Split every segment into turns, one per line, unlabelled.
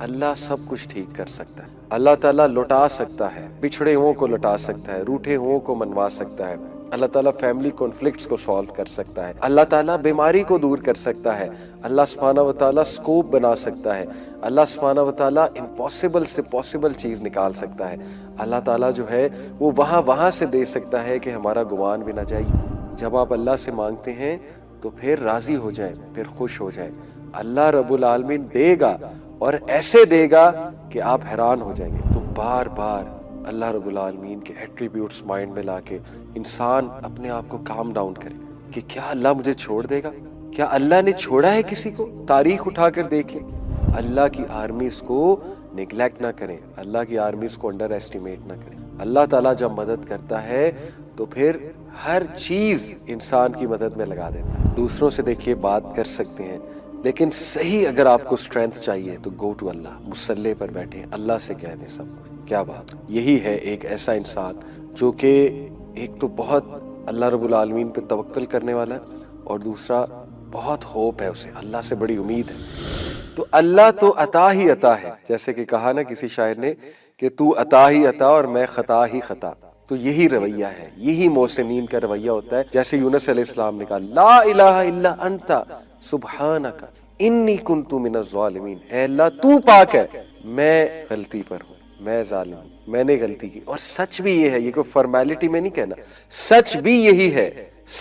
اللہ سب کچھ ٹھیک کر سکتا ہے. اللہ تعالیٰ لوٹا سکتا ہے, بچھڑے ہوں کو لوٹا سکتا ہے, روٹھے ہوں کو منوا سکتا ہے. اللہ تعالیٰ فیملی کانفلکٹس کو سالو کر سکتا ہے. اللہ تعالیٰ بیماری کو دور کر سکتا ہے. اللہ سبحانہ و تعالیٰ سکوپ بنا سکتا ہے. اللہ سبحانہ و تعالیٰ امپاسبل سے پاسبل چیز نکال سکتا ہے. اللہ تعالیٰ جو ہے وہ وہاں سے دے سکتا ہے کہ ہمارا گمان بھی نہ جائے. جب آپ اللہ سے مانگتے ہیں تو پھر راضی ہو جائیں, پھر خوش ہو جائیں. اللہ رب العالمین دے گا اور ایسے دے گا کہ آپ حیران ہو جائیں گے. تو بار بار اللہ رب العالمین کے ایٹریبیوٹس مائنڈ میں لا کے انسان اپنے آپ کو کام ڈاؤن کرے کہ کیا اللہ مجھے چھوڑ دے گا؟ کیا اللہ نے چھوڑا ہے کسی کو؟ تاریخ اٹھا کر دیکھ لیں. اللہ کی آرمیز کو نیگلیکٹ نہ کریں, اللہ کی آرمیز کو انڈر ایسٹیمیٹ نہ کریں. اللہ تعالیٰ جب مدد کرتا ہے تو پھر ہر چیز انسان کی مدد میں لگا دیتا ہے. دوسروں سے دیکھیے بات کر سکتے ہیں, لیکن صحیح اگر آپ کو اسٹرینتھ چاہیے تو گو ٹو اللہ, مصلی پر بیٹھیں, اللہ سے کہہ دیں سب کچھ. کیا بات, یہی ہے ایک ایسا انسان جو کہ ایک تو بہت اللہ رب العالمین پہ توکل کرنے والا ہے, اور دوسرا بہت ہوپ ہے اسے, اللہ سے بڑی امید ہے. تو اللہ تو عطا ہی عطا ہے, جیسے کہ کہا نا کسی شاعر نے کہ تو عطا ہی عطا اور میں خطا ہی خطا. تو یہی رویہ ہے, یہی محسنین کا رویہ ہوتا ہے. جیسے یونس علیہ السلام نے کہا لا الہ الا انت سبحانک انی کنت من الظالمین, اے اللہ تو پاک ہے, میں غلطی پر ہوں, میں ظالم ہوں, میں نے غلطی کی. اور سچ بھی یہ ہے, یہ کوئی فارمیلٹی میں نہیں کہنا, سچ بھی یہی ہے.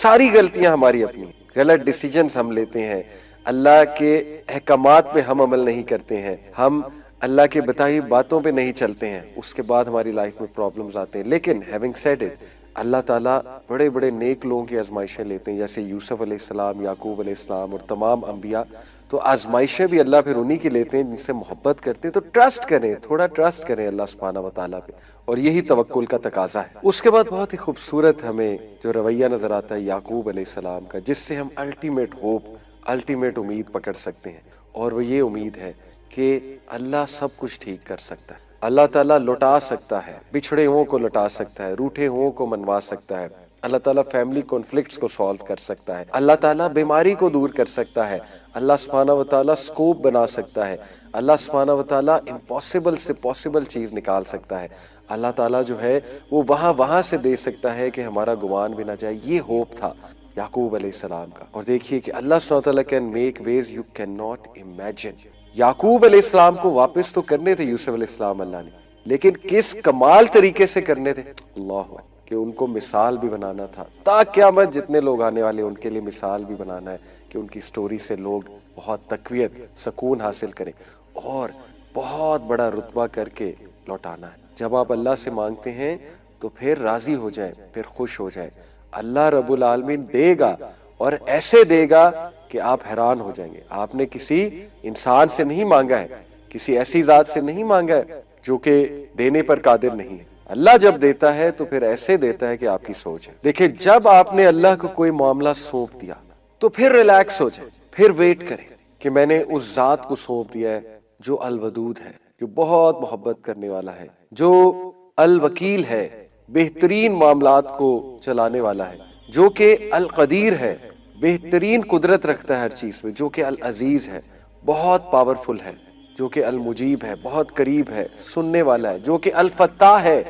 ساری غلطیاں ہماری اپنی, غلط ڈیسیجنز ہم لیتے ہیں, اللہ کے احکامات پہ ہم عمل نہیں کرتے ہیں, ہم اللہ کے بتائی باتوں پہ نہیں چلتے ہیں, اس کے بعد ہماری لائف میں پرابلمز آتے ہیں. لیکن ہیونگ سیڈ اٹ, اللہ تعالیٰ بڑے بڑے نیک لوگوں کی آزمائشیں لیتے ہیں, جیسے یوسف علیہ السلام, یعقوب علیہ السلام اور تمام انبیاء. تو آزمائشیں بھی اللہ پھر انہی کی لیتے ہیں جن سے محبت کرتے ہیں. تو ٹرسٹ کریں, تھوڑا ٹرسٹ کریں اللہ سبحانہ و تعالیٰ پہ, اور یہی توکل کا تقاضا ہے. اس کے بعد بہت ہی خوبصورت ہمیں جو رویہ نظر آتا ہے یعقوب علیہ السلام کا, جس سے ہم الٹیمیٹ ہوپ, الٹیمیٹ امید پکڑ سکتے ہیں, اور وہ یہ امید ہے کہ اللہ سب کچھ ٹھیک کر سکتا ہے. اللہ تعالیٰ لوٹا سکتا ہے, بچھڑے ہوں کو لوٹا سکتا ہے, روٹھے ہوں کو منوا سکتا ہے. اللہ تعالیٰ فیملی کانفلکٹس کو سالو کر سکتا ہے. اللہ تعالیٰ بیماری کو دور کر سکتا ہے. اللہ سبحانہ و تعالیٰ سکوپ بنا سکتا ہے. اللہ سبحانہ و تعالیٰ امپاسبل سے پاسبل چیز نکال سکتا ہے. اللہ تعالیٰ جو ہے وہ وہاں سے دے سکتا ہے کہ ہمارا گمان بھی نہ جائے. یہ ہوپ تھا یعقوب علیہ السلام کا. اور دیکھیے کہ اللہ سبحانہ و تعالیٰ can make ways you can not imagine. Yaqub علیہ السلام کو واپس تو کرنے تھے یوسف علیہ السلام اللہ نے, لیکن کس کمال طریقے سے کرنے تھے, اللہ کہ ان کو مثال بھی بنانا تھا. تا قیامت جتنے لوگ آنے والے ان کے لیے مثال بھی بنانا ہے کہ ان کی سٹوری سے لوگ بہت تقویت, سکون حاصل کریں, اور بہت بڑا رتبہ کر کے لوٹانا ہے. جب آپ اللہ سے مانگتے ہیں تو پھر راضی ہو جائیں, پھر خوش ہو جائیں. اللہ رب العالمین دے گا اور ایسے دے گا کہ آپ حیران ہو جائیں گے. آپ نے کسی انسان سے نہیں مانگا ہے, کسی ایسی ذات سے نہیں مانگا ہے جو کہ دینے پر قادر نہیں ہے. اللہ جب دیتا ہے تو پھر ایسے دیتا ہے کہ آپ کی سوچ ہے. دیکھیں جب آپ نے اللہ کو کوئی معاملہ سونپ دیا تو پھر ریلیکس ہو جائے, پھر ویٹ کریں کہ میں نے اس ذات کو سونپ دیا ہے جو الودود ہے, جو بہت محبت کرنے والا ہے, جو الوکیل ہے, بہترین معاملات کو چلانے والا ہے, جو کہ القدیر ہے, بہترین قدرت رکھتا ہے ہر چیز میں, جو کہ العزیز ہے, بہت پاورفل ہے, جو کہ المجیب ہے, بہت قریب ہے, سننے والا ہے, جو کہ الفتاح ہے,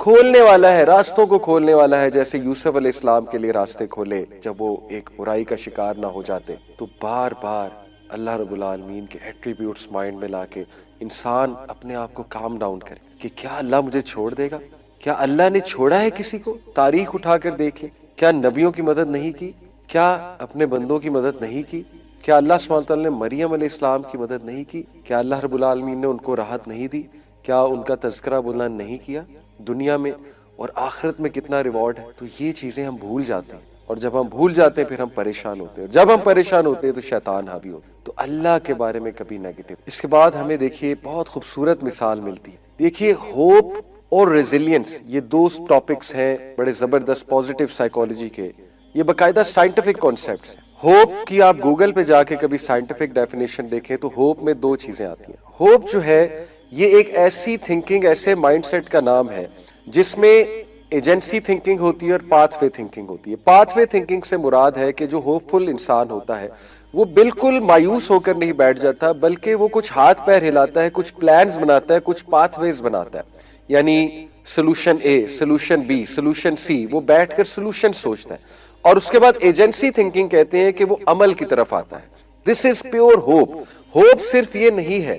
کھولنے والا ہے, راستوں کو کھولنے والا ہے, جیسے یوسف علیہ السلام کے لیے راستے کھولے جب وہ ایک برائی کا شکار نہ ہو جاتے. تو بار بار اللہ رب العالمین کے ایٹریبیوٹس مائنڈ میں لا کے انسان اپنے آپ کو کام ڈاؤن کرے کہ کیا اللہ مجھے چھوڑ دے گا؟ کیا اللہ نے چھوڑا ہے کسی کو؟ تاریخ اٹھا کر دیکھ لیں. کیا نبیوں کی مدد نہیں کی؟ کیا اپنے بندوں کی مدد نہیں کی؟ کیا اللہ سبحانہ وتعالی نے مریم علیہ السلام کی مدد نہیں کی؟ کیا اللہ رب العالمین نے ان کو راحت نہیں دی؟ کیا ان کا تذکرہ بلند نہیں کیا دنیا میں؟ اور آخرت میں کتنا ریوارڈ ہے. تو یہ چیزیں ہم بھول جاتے ہیں, اور جب ہم بھول جاتے ہیں پھر ہم پریشان ہوتے ہیں, اور جب ہم پریشان ہوتے ہیں تو شیطان حاوی ہوتا ہے. تو اللہ کے بارے میں کبھی نیگیٹو. اس کے بعد ہمیں دیکھیے بہت خوبصورت مثال ملتی ہے. دیکھیے ہوپ اور ریزیلینس, یہ دو ٹاپکس ہیں بڑے زبردست پازیٹیو سائیکالوجی کے, یہ باقاعدہ سائنٹیفک کانسیپٹس ہیں. ہوپ کی آپ گوگل پہ جا کے کبھی سائنٹیفک ڈیفینیشن دیکھیں تو ہوپ میں دو چیزیں آتی ہیں. ہوپ جو ہے یہ ایک ایسی تھنکنگ, ایسے مائنڈ سیٹ کا نام ہے جس میں ایجنسی تھنکنگ ہوتی ہے اور پاتھ وے تھنکنگ ہوتی ہے. پاتھ وے تھنکنگ سے مراد ہے کہ جو ہوپ فل انسان ہوتا ہے وہ بالکل مایوس ہو کر نہیں بیٹھ جاتا، بلکہ وہ کچھ ہاتھ پیر ہلاتا ہے، کچھ پلانز بناتا ہے، کچھ پاتھ ویز بناتا ہے، یعنی solution A, solution B, solution C, وہ بیٹھ کر سولوشن سوچتا ہے، اور اس کے بعد ایجنسی تھنکنگ کہتے ہیں کہ وہ عمل کی طرف آتا ہے۔ دس از پیور ہوپ۔ ہوپ صرف یہ نہیں ہے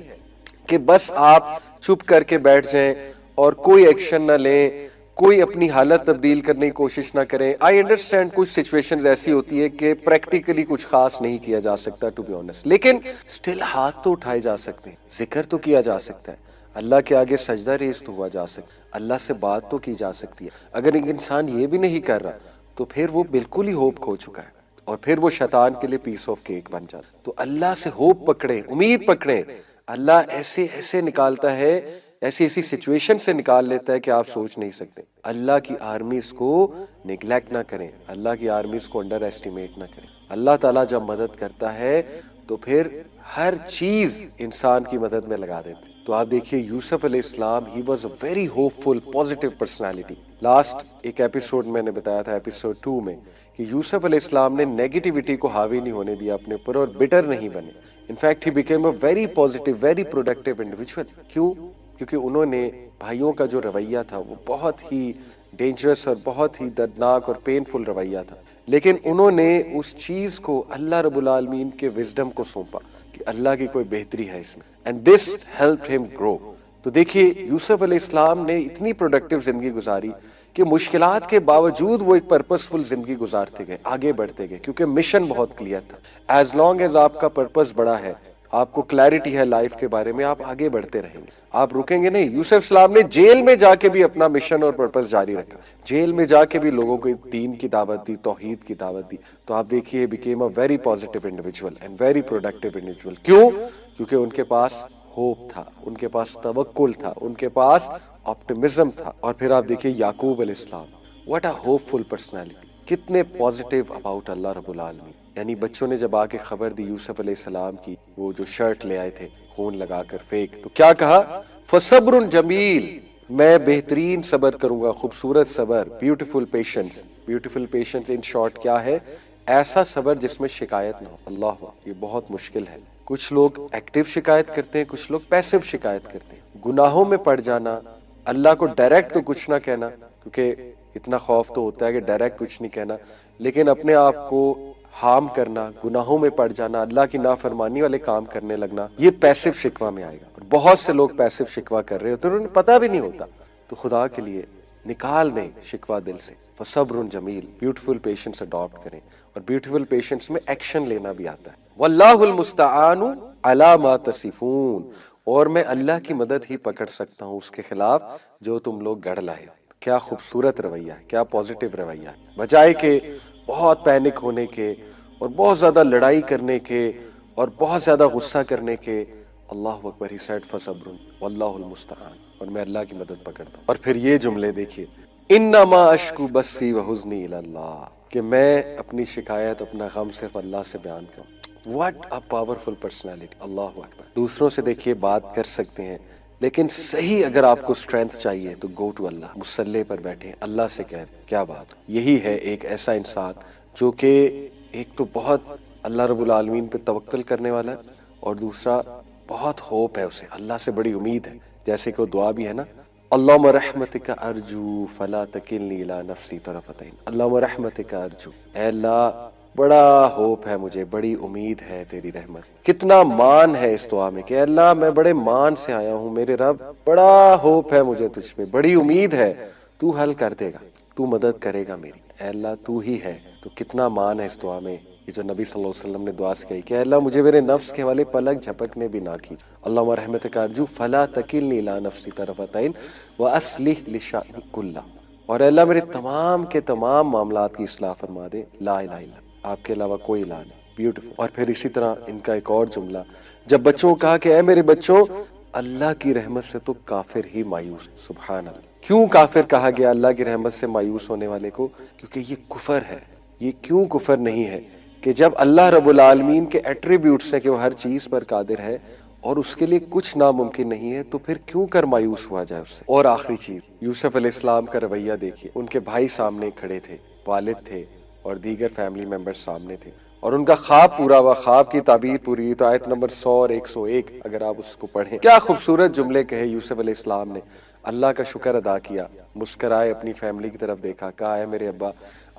کہ بس آپ چھپ کر کے بیٹھ جائیں اور کوئی ایکشن نہ لیں، کوئی اپنی حالت تبدیل کرنے کی کوشش نہ کریں۔ آئی انڈرسٹینڈ کچھ سچویشنز ایسی ہوتی ہے کہ پریکٹیکلی کچھ خاص نہیں کیا جا سکتا ٹو بی آنیسٹ، لیکن سٹل ہاتھ تو اٹھائے جا سکتے ہیں، ذکر تو کیا جا سکتا ہے، اللہ کے آگے سجدہ ریز تو ہوا جا سکتا ہے، اللہ سے بات تو کی جا سکتی ہے۔ اگر ایک انسان یہ بھی نہیں کر رہا تو پھر وہ بالکل ہی ہوپ کھو چکا ہے، اور پھر وہ شیطان کے لیے پیس آف کیک بن جاتا۔ تو اللہ سے ہوپ پکڑے، امید پکڑے۔ اللہ ایسے ایسے نکالتا ہے، ایسی ایسی سچویشن سے نکال لیتا ہے کہ آپ سوچ نہیں سکتے۔ اللہ کی آرمیز کو نیگلیکٹ نہ کریں، اللہ کی آرمیز کو انڈر ایسٹیمیٹ نہ کریں۔ اللہ تعالیٰ جب مدد کرتا ہے تو پھر ہر چیز انسان کی مدد میں لگا دیتے۔ تو آپ دیکھیے یوسف علیہ السلام، he was a very hopeful positive personality. Last ایک ایپیسوڈ میں نے بتایا تھا، ایپیسوڈ 2 میں، کہ یوسف علیہ السلام نے نیگیٹیوٹی کو حاوی نہیں ہونے دیا اپنے اوپر اور بٹر نہیں بنے۔ In fact he became a very positive, very productive individual. کیوں؟ کیونکہ انہوں نے بھائیوں کا جو رویہ تھا وہ بہت ہی ڈینجرس اور بہت ہی دردناک اور پینفل رویہ تھا، لیکن انہوں نے اس چیز کو اللہ رب العالمین کے وزڈم کو سونپا کہ اللہ کی کوئی بہتری ہے اس میں، اینڈ دس ہیلپڈ ہم گرو۔ تو دیکھیے یوسف علیہ السلام نے اتنی پروڈکٹیو زندگی گزاری کہ مشکلات کے باوجود وہ ایک پرپسفل زندگی گزارتے گئے، آگے بڑھتے گئے، کیونکہ مشن بہت کلیئر تھا۔ ایز لانگ ایز آپ کا پرپس بڑا ہے، آپ کو کلیئرٹی ہے لائف کے بارے میں، آپ آگے بڑھتے رہیں گے، آپ رکیں گے نہیں۔ یوسف السلام نے جیل میں جا کے بھی اپنا مشن اور پرپس جاری رکھا، جیل میں جا کے بھی لوگوں کو دین کی دعوت دی، توحید کی دعوت دی۔ تو آپ دیکھیے became a very positive individual and very productive individual. کیوں؟ کیونکہ ان کے پاس ہوپ تھا، ان کے پاس توکل تھا، ان کے پاس آپٹیمزم تھا۔ اور پھر آپ دیکھیے یعقوب علیہ السلام، what a hopeful personality, کتنے پازیٹیو اباؤٹ اللہ رب العالمین۔ یعنی بچوں نے جب آ کے خبر دی یوسف علیہ السلام کی، وہ جو شرٹ لے آئے تھے خون لگا کر فیک، تو کیا کہا؟ فصبر جمیل، میں بہترین صبر کروں گا، خوبصورت صبر، beautiful patience. Beautiful patience in short کیا ہے؟ ایسا صبر جس میں شکایت نہ ہو۔ اللہ، یہ بہت مشکل ہے۔ کچھ لوگ ایکٹیو شکایت کرتے ہیں، کچھ لوگ پیسو شکایت کرتے ہیں۔ گناہوں میں پڑ جانا، اللہ کو ڈائریکٹ تو کچھ نہ کہنا، کیونکہ اتنا خوف تو ہوتا ہے کہ ڈائریکٹ کچھ نہیں کہنا، لیکن اپنے آپ کو ہارم کرنا، گناہوں میں پڑ جانا، اللہ کی نافرمانی والے کام کرنے لگنا، یہ پیسو شکوہ میں آئے گا۔ اور بہت سے لوگ پیسو شکوہ کر رہے ہوتے ہیں، انہیں پتہ بھی نہیں ہوتا۔ تو خدا کے لیے نکال دیں شکوہ دل سے، فصبر جمیل، بیوٹیفل پیشنس اڈاپٹ کریں، اور بیوٹیفل پیشنس میں ایکشن لینا بھی آتا ہے۔ واللہ المستعان علی ما تصفون، اور میں اللہ کی مدد ہی پکڑ سکتا ہوں اس کے خلاف جو تم لوگ گڑھ لائے۔ کیا خوبصورت رویہ ہے، کیا پازیٹیو رویہ ہے، بجائے کہ بہت پینک ہونے کے اور بہت زیادہ لڑائی کرنے کے اور بہت زیادہ غصہ کرنے کے۔ اللہ اکبر، ہی سیڈ فصبر واللہ المستعان، اور میں اللہ کی مدد پکڑتا ہوں۔ اور پھر یہ جملے دیکھیے، انما اشکو بثی وحزنی الی اللہ، کہ میں اپنی شکایت، اپنا غم صرف اللہ سے بیان کروں۔ واٹ اے پاورفل پرسنالٹی، اللہ اکبر۔ دوسروں سے دیکھیے بات کر سکتے ہیں، لیکن صحیح اگر آپ کو اسٹرینتھ چاہیے تو گو ٹو اللہ، مصلی پر بیٹھیں، اللہ سے کہیں کیا بات۔ یہی ہے ایک ایسا انسان جو کہ ایک تو بہت اللہ رب العالمین پہ توکل کرنے والا ہے، اور دوسرا بہت ہوپ ہے اسے، اللہ سے بڑی امید ہے، جیسے کہ وہ دعا بھی ہے نا، اللہم رحمتک ارجو فلا تکلنی الی نفسی طرفۃ عین، اللہم رحمتک ارجو، اے اللہ بڑا ہوپ ہے مجھے، بڑی امید ہے تیری رحمت۔ کتنا مان ہے اس دعا میں کہ اللہ میں بڑے مان سے آیا ہوں، میرے رب بڑا ہوپ ہے مجھے تجھ پہ، بڑی امید ہے، تو حل کر دے گا، تو مدد کرے گا میری، اے اللہ تو ہی ہے۔ تو کتنا مان ہے اس دعا میں، یہ جو نبی صلی اللہ علیہ وسلم نے دعا سے کہی کہ اے اللہ مجھے میرے نفس کے حوالے پلک جھپکنے بھی نہ کیجیے، اللہم رحمتک ارجو فلا تکلنی الی نفسی طرفۃ عین واصلح لشأنی کلہ، اور اے اللہ میرے تمام کے تمام معاملات کی اصلاح فرما دے، لا الہ الا آپ کے علاوہ کوئی الہ نہیں۔ بیوٹیفل۔ اور پھر اسی طرح ان کا ایک اور جملہ، جب بچوں کو کہا کہ اے میرے بچوں، اللہ کی رحمت سے تو کافر ہی مایوس، سبحان اللہ۔ کیوں کافر کہا گیا اللہ کی رحمت سے مایوس ہونے والے کو؟ کیونکہ یہ کفر ہے۔ یہ کیوں کفر نہیں ہے کہ جب اللہ رب العالمین کے ایٹریبیوٹس ہیں کہ وہ ہر چیز پر قادر ہے اور اس کے لیے کچھ ناممکن نہیں ہے، تو پھر کیوں کر مایوس ہوا جائے اس سے۔ اور آخری چیز، یوسف علیہ السلام کا رویہ دیکھیے، ان کے بھائی سامنے کھڑے تھے، والد تھے اور دیگر فیملی ممبرز سامنے تھے، اور ان کا خواب پورا ہوا, خواب کی تعبیر پوری ہوئی. تو آیت نمبر 100 اور 101 اگر آپ اس کو پڑھیں, کیا خوبصورت جملے کہے یوسف علیہ السلام نے. اللہ کا شکر ادا کیا, مسکرائے, اپنی فیملی کی طرف دیکھا, کہا ہے میرے ابا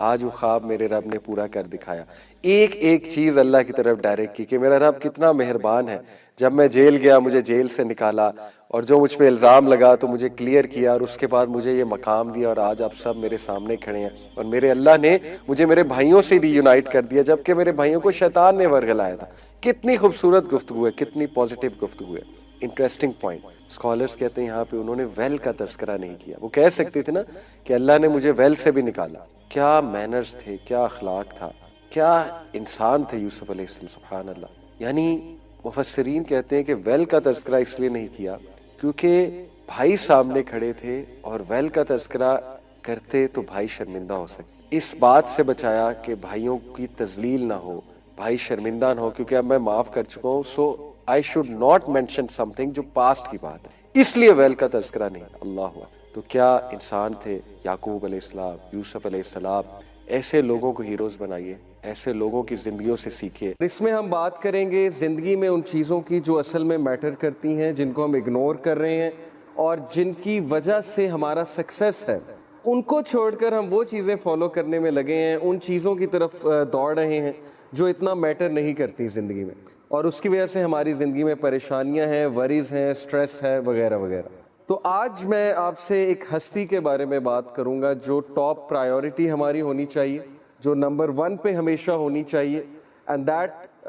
آج وہ خواب میرے رب نے پورا کر دکھایا. ایک ایک چیز اللہ کی طرف ڈائریکٹ کی کہ میرا رب کتنا مہربان ہے. جب میں جیل گیا مجھے جیل سے نکالا, اور جو مجھ پہ الزام لگا تو مجھے کلیئر کیا, اور اس کے بعد مجھے یہ مقام دیا, اور آج آپ سب میرے سامنے کھڑے ہیں. اور میرے اللہ نے مجھے میرے بھائیوں سے ری یونائٹ کر دیا, جبکہ میرے بھائیوں کو شیطان نے ورگلایا تھا. کتنی خوبصورت گفتگو ہے, کتنی پازیٹیو گفتگو ہے. انٹرسٹنگ پوائنٹ, اسکالرز کہتے ہیں یہاں پہ انہوں نے ویل کا تذکرہ نہیں کیا. وہ کہہ سکتے تھے نا کہ اللہ نے مجھے ویل سے بھی نکالا. کیا مینرز تھے, کیا اخلاق تھا, کیا انسان تھے یوسف علیہ السلام, سبحان اللہ. یعنی مفسرین کہتے ہیں کہ ویل کا تذکرہ اس لیے نہیں کیا کیونکہ بھائی سامنے کھڑے تھے, اور ویل کا تذکرہ کرتے تو بھائی شرمندہ ہو سکتے. اس بات سے بچایا کہ بھائیوں کی تذلیل نہ ہو, بھائی شرمندہ نہ ہو, کیونکہ اب میں معاف کر چکا ہوں, so I should not mention something جو پاسٹ کی بات ہے, اس لیے ویل کا تذکرہ نہیں. اللہ ہوا. تو کیا انسان تھے یعقوب علیہ السلام, یوسف علیہ السلام. ایسے لوگوں کو ہیروز بنائیے, ایسے لوگوں کی زندگیوں سے سیکھیے. اس میں ہم بات کریں گے زندگی میں ان چیزوں کی جو اصل میں میٹر کرتی ہیں, جن کو ہم اگنور کر رہے ہیں, اور جن کی وجہ سے ہمارا سکسیس ہے. ان کو چھوڑ کر ہم وہ چیزیں فالو کرنے میں لگے ہیں, ان چیزوں کی طرف دوڑ رہے ہیں جو اتنا میٹر نہیں کرتی زندگی میں, اور اس کی وجہ سے ہماری زندگی میں پریشانیاں ہیں, وریز ہیں, سٹریس ہے, وغیرہ وغیرہ. تو آج میں آپ سے ایک ہستی کے بارے میں بات کروں گا جو ٹاپ پرائیورٹی ہماری ہونی چاہیے, جو نمبر 1 پہ ہمیشہ ہونی چاہیے, اینڈ دیٹ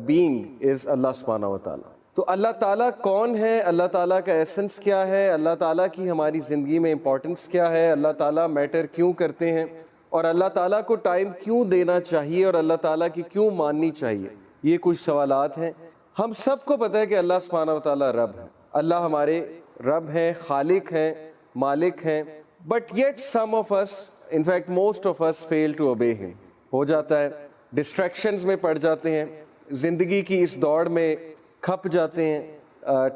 بینگ از اللہ سبحانہ و تعالیٰ. تو اللہ تعالیٰ کون ہے, اللہ تعالیٰ کا ایسنس کیا ہے, اللہ تعالیٰ کی ہماری زندگی میں امپورٹنس کیا ہے, اللہ تعالیٰ میٹر کیوں کرتے ہیں, اور اللہ تعالیٰ کو ٹائم کیوں دینا چاہیے, اور اللہ تعالیٰ کی کیوں ماننی چاہیے. یہ کچھ سوالات ہیں. ہم سب کو پتہ ہے کہ اللہ سبحانہ و تعالیٰ رب ہے, اللہ ہمارے رب ہیں, خالق ہیں, مالک ہیں, but yet some of us, in fact most of us fail to obey ہم. ہو جاتا ہے ڈسٹریکشنز میں پڑ جاتے ہیں, زندگی کی اس دوڑ میں کھپ جاتے ہیں,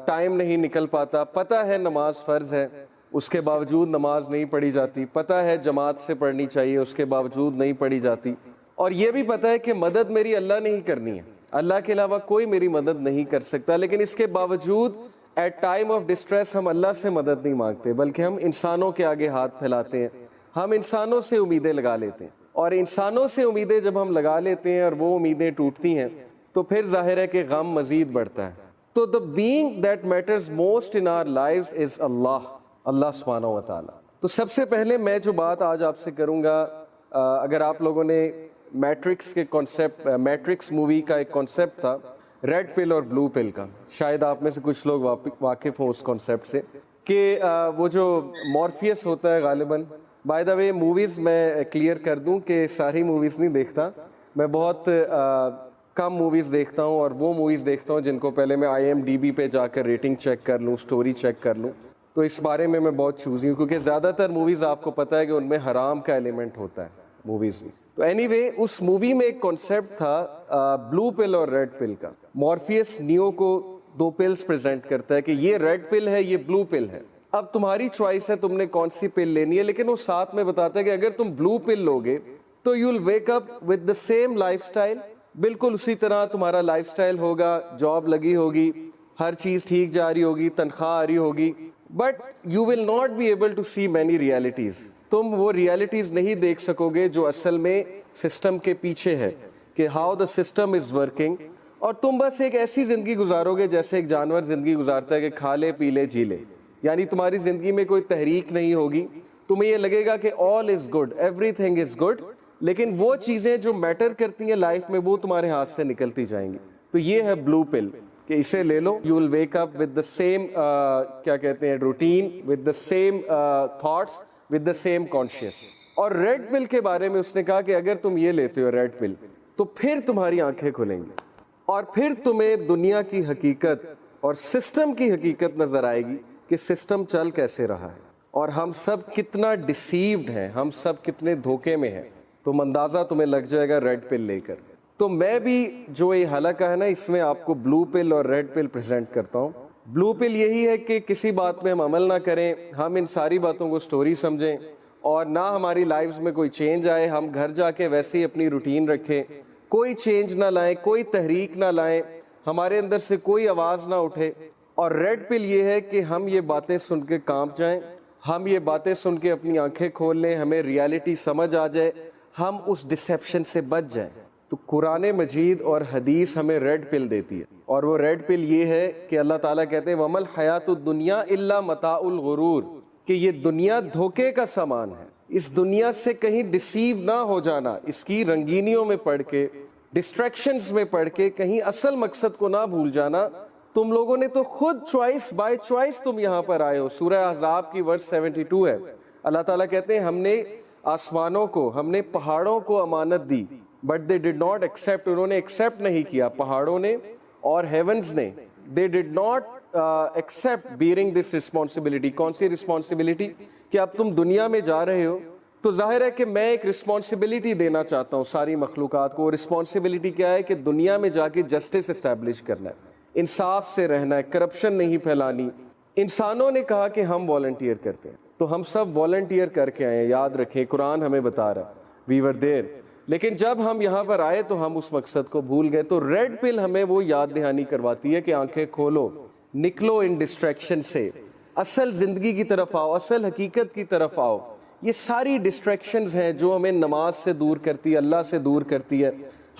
ٹائم نہیں نکل پاتا. پتہ ہے نماز فرض ہے, اس کے باوجود نماز نہیں پڑھی جاتی. پتہ ہے جماعت سے پڑھنی چاہیے, اس کے باوجود نہیں پڑھی جاتی. اور یہ بھی پتہ ہے کہ مدد میری اللہ نے ہی کرنی ہے, اللہ کے علاوہ کوئی میری مدد نہیں کر سکتا. لیکن اس کے باوجود ایٹ ٹائم آف ڈسٹریس ہم اللہ سے مدد نہیں مانگتے, بلکہ ہم انسانوں کے آگے ہاتھ پھیلاتے ہیں, ہم انسانوں سے امیدیں لگا لیتے ہیں. اور انسانوں سے امیدیں جب ہم لگا لیتے ہیں اور وہ امیدیں ٹوٹتی ہیں تو پھر ظاہر ہے کہ غم مزید بڑھتا ہے. تو the being that matters most in our lives is اللہ, اللہ سبحانہ و تعالیٰ. تو سب سے پہلے میں جو بات آج آپ سے کروں گا, اگر آپ لوگوں نے میٹرکس کے کانسیپٹ, میٹرکس مووی کا ایک کانسیپٹ تھا ریڈ پل اور بلو پل کا, شاید آپ میں سے کچھ لوگ واقف ہوں اس کانسیپٹ سے, کہ وہ جو مورفیس ہوتا ہے غالباً. بائی دا وے موویز میں کلیئر کر دوں کہ ساری موویز نہیں دیکھتا, میں بہت کم موویز دیکھتا ہوں, اور وہ موویز دیکھتا ہوں جن کو پہلے میں IMDb پہ جا کر ریٹنگ چیک کر لوں, سٹوری چیک کر لوں. تو اس بارے میں بہت چوزی ہوں, کیونکہ زیادہ تر موویز آپ کو پتہ ہے کہ ان میں حرام کا ایلیمنٹ ہوتا ہے موویز میں. تو اینی وے اس مووی میں ایک کانسیپٹ تھا بلو پل اور ریڈ پل کا. مورفیس نیو کو 2 پلز پریزنٹ کرتا ہے کہ یہ ریڈ پل ہے, یہ بلو پل ہے, اب تمہاری چوائس ہے تم نے کون سی پل لینی ہے. لیکن وہ ساتھ میں بتاتا ہے کہ اگر تم بلو پل لوگے تو you will wake up with the same life style, بالکل اسی طرح تمہارا لائف اسٹائل ہوگا, جاب لگی ہوگی, ہر چیز ٹھیک جا رہی ہوگی, تنخواہ آ رہی ہوگی, but you will not be able to see many realities. تم وہ ریالٹیز نہیں دیکھ سکو گے جو اصل میں سسٹم کے پیچھے ہے, کہ how the system is working. اور تم بس ایک ایسی زندگی گزارو گے جیسے ایک جانور زندگی گزارتا ہے, کہ کھا لے پی لے جی لے. یعنی تمہاری زندگی میں کوئی تحریک نہیں ہوگی, تمہیں یہ لگے گا کہ all is good, everything is good, لیکن وہ چیزیں جو میٹر کرتی ہیں لائف میں وہ تمہارے ہاتھ سے نکلتی جائیں گی. تو یہ ہے بلو پل, کہ اسے لے لو, you will wake up with the same کیا کہتے ہیں routine, with the same thoughts, with the same conscious. اور ریڈ پل کے بارے میں اس نے کہا کہ اگر تم یہ لیتے ہو ریڈ پل تو پھر تمہاری آنکھیں کھلیں گی, اور پھر تمہیں دنیا کی حقیقت اور سسٹم کی حقیقت نظر آئے گی کہ سسٹم چل کیسے رہا ہے, اور ہم سب کتنا ڈیسیوڈ ہیں, ہم سب کتنے دھوکے میں ہیں. تو اندازہ تمہیں لگ جائے گا ریڈ پل لے کر. تو میں بھی جو یہ حلقہ ہے نا, اس میں آپ کو بلو پل اور ریڈ پل پریزنٹ کرتا ہوں. بلو پل یہی ہے کہ کسی بات میں ہم عمل نہ کریں, ہم ان ساری باتوں کو سٹوری سمجھیں, اور نہ ہماری لائفز میں کوئی چینج آئے, ہم گھر جا کے ویسے ہی اپنی روٹین رکھیں, کوئی چینج نہ لائیں, کوئی تحریک نہ لائیں, ہمارے اندر سے کوئی آواز نہ اٹھے. اور ریڈ پل یہ ہے کہ ہم یہ باتیں سن کے کانپ جائیں, ہم یہ باتیں سن کے اپنی آنکھیں کھول لیں, ہمیں ریالٹی سمجھ آ جائے, ہم اس ڈسیپشن سے بچ جائیں. تو قرآن مجید اور حدیث ہمیں ریڈ پل دیتی ہے, اور وہ ریڈ پل یہ ہے کہ اللہ تعالیٰ کہتے ہیں وَمَا الْحَيَاةُ الدُّنْيَا إِلَّا مَتَاعُ الْغُرُورِ, کہ یہ دنیا دھوکے کا سامان ہے. اس دنیا سے کہیں ڈسیو نہ ہو جانا, اس کی رنگینیوں میں پڑھ کے, ڈسٹریکشنز میں پڑھ کے کہیں اصل مقصد کو نہ بھول جانا. تم لوگوں نے تو خود چوائس بائی چوائس تم یہاں پر آئے ہو. سورہ احزاب کی ورس 72 ہے. اللہ تعالیٰ کہتے ہیں ہم نے آسمانوں کو, ہم نے پہاڑوں کو امانت دی, but they did not accept, انہوں نے ایکسیپٹ نہیں کیا, پہاڑوں نے اور ہیونز نے, they did not accept bearing this responsibility. کون سی رسپانسبلٹی؟ کہ اب تم دنیا میں جا رہے ہو تو ظاہر ہے کہ میں ایک رسپانسبلٹی دینا چاہتا ہوں ساری مخلوقات کو. رسپانسبلٹی کیا ہے؟ کہ دنیا میں جا کے جسٹس اسٹیبلش کرنا ہے, انصاف سے رہنا ہے, کرپشن نہیں پھیلانی. انسانوں نے کہا کہ ہم والنٹیئر کرتے ہیں, تو ہم سب والنٹیئر کر کے آئے ہیں. یاد رکھیں قرآن ہمیں بتا رہا ہے وی ور دیر. لیکن جب ہم یہاں پر آئے تو ہم اس مقصد کو بھول گئے. تو ریڈ پل ہمیں وہ یاد دہانی کرواتی ہے کہ آنکھیں کھولو, نکلو ان ڈسٹریکشن سے, اصل زندگی کی طرف آؤ, اصل حقیقت کی طرف آؤ. یہ ساری ڈسٹریکشنز ہیں جو ہمیں نماز سے دور کرتی ہے, اللہ سے دور کرتی ہے.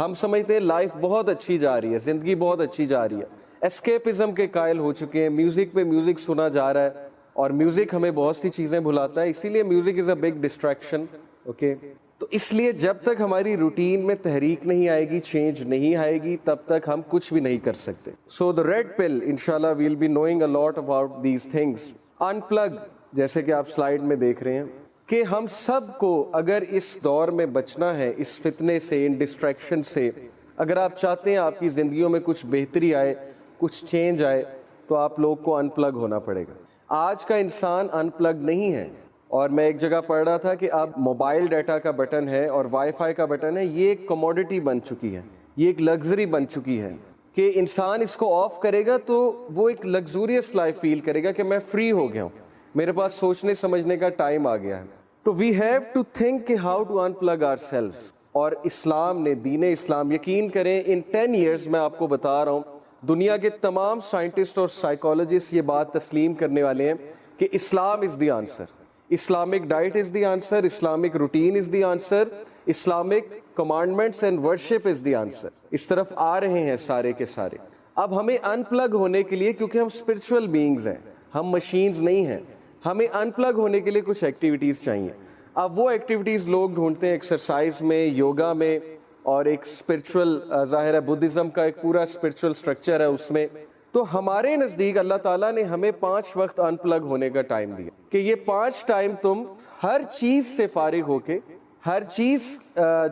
ہم سمجھتے ہیں لائف بہت اچھی جا رہی ہے, زندگی بہت اچھی جا رہی ہے, اسکیپزم کے قائل ہو چکے ہیں, میوزک پہ میوزک سنا جا رہا ہے, اور میوزک ہمیں بہت سی چیزیں بھلاتا ہے, اسی لیے music is a big distraction. Okay, تو اس لیے جب تک ہماری روٹین میں تحریک نہیں آئے گی, چینج نہیں آئے گی, تب تک ہم کچھ بھی نہیں کر سکتے. سو دا ریڈ پل انشاءاللہ will be knowing a lot about these things. Unplug, جیسے کہ آپ سلائیڈ میں دیکھ رہے ہیں, کہ ہم سب کو اگر اس دور میں بچنا ہے, اس فتنے سے, ان ڈسٹریکشن سے, اگر آپ چاہتے ہیں آپ کی زندگیوں میں کچھ بہتری آئے, کچھ چینج آئے, تو آپ لوگ کو ان پلگ ہونا پڑے گا. آج کا انسان ان پلگ نہیں ہے. اور میں ایک جگہ پڑھ رہا تھا کہ اب موبائل ڈیٹا کا بٹن ہے اور وائی فائی کا بٹن ہے, یہ ایک کموڈٹی بن چکی ہے, یہ ایک لگژری بن چکی ہے, کہ انسان اس کو آف کرے گا تو وہ ایک لگزوریس لائف فیل کرے گا کہ میں فری ہو گیا ہوں, میرے پاس سوچنے سمجھنے کا ٹائم آ گیا ہے. تو وی ہیو ٹو تھنک کہ how to unplug ourselves. اور اسلام نے, دین اسلام, یقین کریں ان 10 ایئرز میں آپ کو بتا رہا ہوں, دنیا کے تمام سائنٹسٹ اور سائیکالوجسٹ یہ بات تسلیم کرنے والے ہیں کہ Islam is the answer. Islamic diet is the answer, Islamic routine is the answer, Islamic commandments and worship is the answer. اس طرف آ رہے ہیں سارے کے سارے. اب ہمیں ان پلگ ہونے کے لیے, کیونکہ ہم اسپرچول بینگز ہیں, ہم مشینز نہیں ہیں, ہمیں ان پلگ ہونے کے لیے کچھ ایکٹیویٹیز چاہیے. اب وہ ایکٹیویٹیز لوگ ڈھونڈتے ہیں ایکسرسائز میں, یوگا میں, اور ایک اسپرچول, ظاہر ہے بدھزم کا ایک پورا اسپرچول اسٹرکچر ہے اس میں. تو ہمارے نزدیک اللہ تعالیٰ نے ہمیں 5 وقت ان پلگ ہونے کا ٹائم دیا, کہ یہ 5 ٹائم تم ہر چیز سے فارغ ہو کے, ہر چیز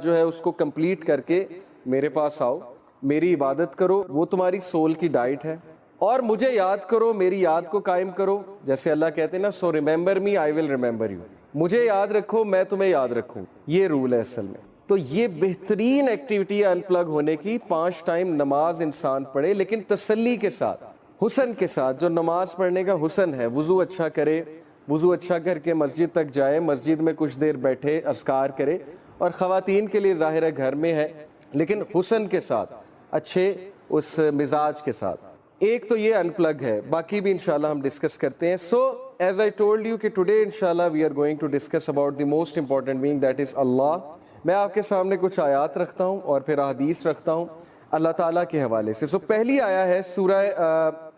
جو ہے اس کو کمپلیٹ کر کے میرے پاس آؤ, میری عبادت کرو, وہ تمہاری سول کی ڈائٹ ہے, اور مجھے یاد کرو, میری یاد کو قائم کرو. جیسے اللہ کہتے ہیں نا, so remember me I will remember you, مجھے یاد رکھو میں تمہیں یاد رکھوں. یہ رول ہے اصل میں. تو یہ بہترین ایکٹیویٹی ہے ان پلگ ہونے کی. 5 ٹائم نماز انسان پڑھے, لیکن تسلی کے ساتھ, حسن کے ساتھ. جو نماز پڑھنے کا حسن ہے, وضو اچھا کرے, وضو اچھا کر کے مسجد تک جائے, مسجد میں کچھ دیر بیٹھے, اذکار کرے, اور خواتین کے لیے ظاہر ہے گھر میں ہے, لیکن حسن کے ساتھ, اچھے اس مزاج کے ساتھ. ایک تو یہ ان پلگ ہے, باقی بھی انشاءاللہ ہم ڈسکس کرتے ہیں. So as I told you کہ ٹوڈے انشاءاللہ we are going to discuss about the most important being, that is Allah. میں آپ کے سامنے کچھ آیات رکھتا ہوں اور پھر احادیث رکھتا ہوں اللہ تعالیٰ کے حوالے سے. سو پہلی آیا ہے سورہ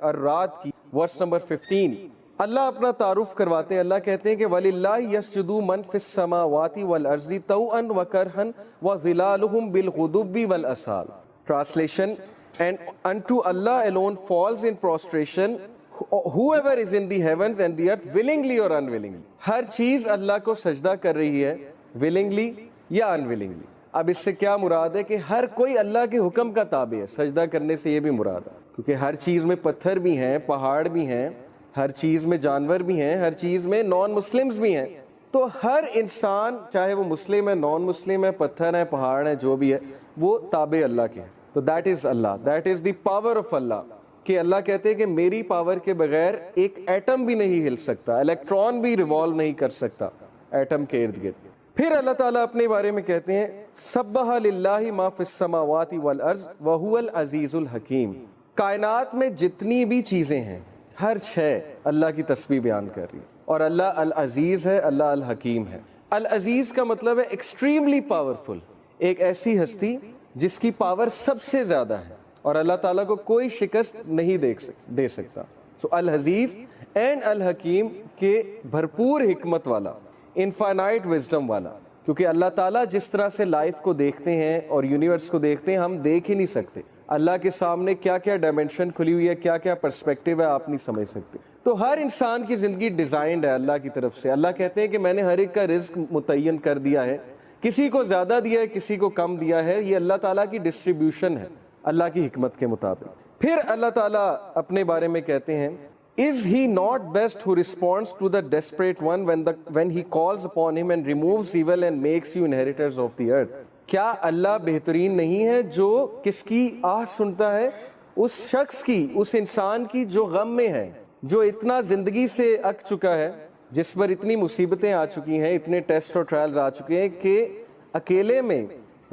الرعد کی ورس نمبر 15. اللہ اپنا تعارف کرواتے ہیں. اللہ کہتے ہیں کہ وَلِلَّهِ يَسْجُدُ مَن فِي السَّمَاوَاتِ وَالْأَرْضِ طَوْعًا وَكَرْهًا وَظِلَالُهُم بِالْغُدُوِّ وَالْآصَالِ. Translation: and unto Allah alone falls in prostration whoever is in the heavens and the earth willingly or unwillingly. ہر چیز اللہ کو سجدہ کر رہی ہے, willingly یا unwillingly. اب اس سے کیا مراد ہے؟ کہ ہر کوئی اللہ کے حکم کا تابع ہے. سجدہ کرنے سے یہ بھی مراد ہے, کیونکہ ہر چیز میں پتھر بھی ہیں, پہاڑ بھی ہیں, ہر چیز میں جانور بھی ہیں, ہر چیز میں نان مسلمز بھی ہیں. تو ہر انسان, چاہے وہ مسلم ہے, نان مسلم ہے, پتھر ہے, پہاڑ ہے, جو بھی ہے, وہ تابع اللہ کے ہیں. تو that is Allah, that is the power of Allah. کہ اللہ کہتے ہیں کہ میری پاور کے بغیر ایک ایٹم بھی نہیں ہل سکتا, الیکٹران بھی ریوالو نہیں کر سکتا ایٹم کے ارد گرد. پھر اللہ تعالیٰ اپنے بارے میں کہتے ہیں سبح للہ ما فی السماوات والارض وہو العزیز الحکیم. کائنات میں جتنی بھی چیزیں ہیں ہر شے اللہ کی تسبیح بیان کر رہی ہے، اور اللہ العزیز ہے، اللہ الحکیم ہے. العزیز کا مطلب ہے ایکسٹریملی پاورفل، ایک ایسی ہستی جس کی پاور سب سے زیادہ ہے اور اللہ تعالیٰ کو کوئی شکست نہیں دے سکتا. سو العزیز اینڈ الحکیم کے بھرپور حکمت والا، انفائنائٹ وزڈم والا. کیونکہ اللہ تعالیٰ جس طرح سے لائف کو دیکھتے ہیں اور یونیورس کو دیکھتے ہیں ہم دیکھ ہی نہیں سکتے. اللہ کے سامنے کیا کیا ڈائمینشن کھلی ہوئی ہے، کیا کیا پرسپیکٹیو ہے، آپ نہیں سمجھ سکتے. تو ہر انسان کی زندگی ڈیزائنڈ ہے اللہ کی طرف سے. اللہ کہتے ہیں کہ میں نے ہر ایک کا رزق متعین کر دیا ہے، کسی کو زیادہ دیا ہے، کسی کو کم دیا ہے. یہ اللہ تعالیٰ کی ڈسٹریبیوشن ہے اللہ کی حکمت کے مطابق. پھر اللہ تعالیٰ اپنے بارے میں کہتے ہیں Is he not best who responds to the desperate one when he calls upon him and removes evil and makes you inheritors of the earth? کیا اللہ بہترین نہیں ہے جو کس کی آہ سنتا ہے؟ اس شخص کی، اس انسان کی جو غم میں ہے، جو اتنا زندگی سے اک چکا ہے، جس پر اتنی مصیبتیں آ چکی ہیں، اتنے ٹیسٹ اور ٹرائلز آ چکے ہیں کہ اکیلے میں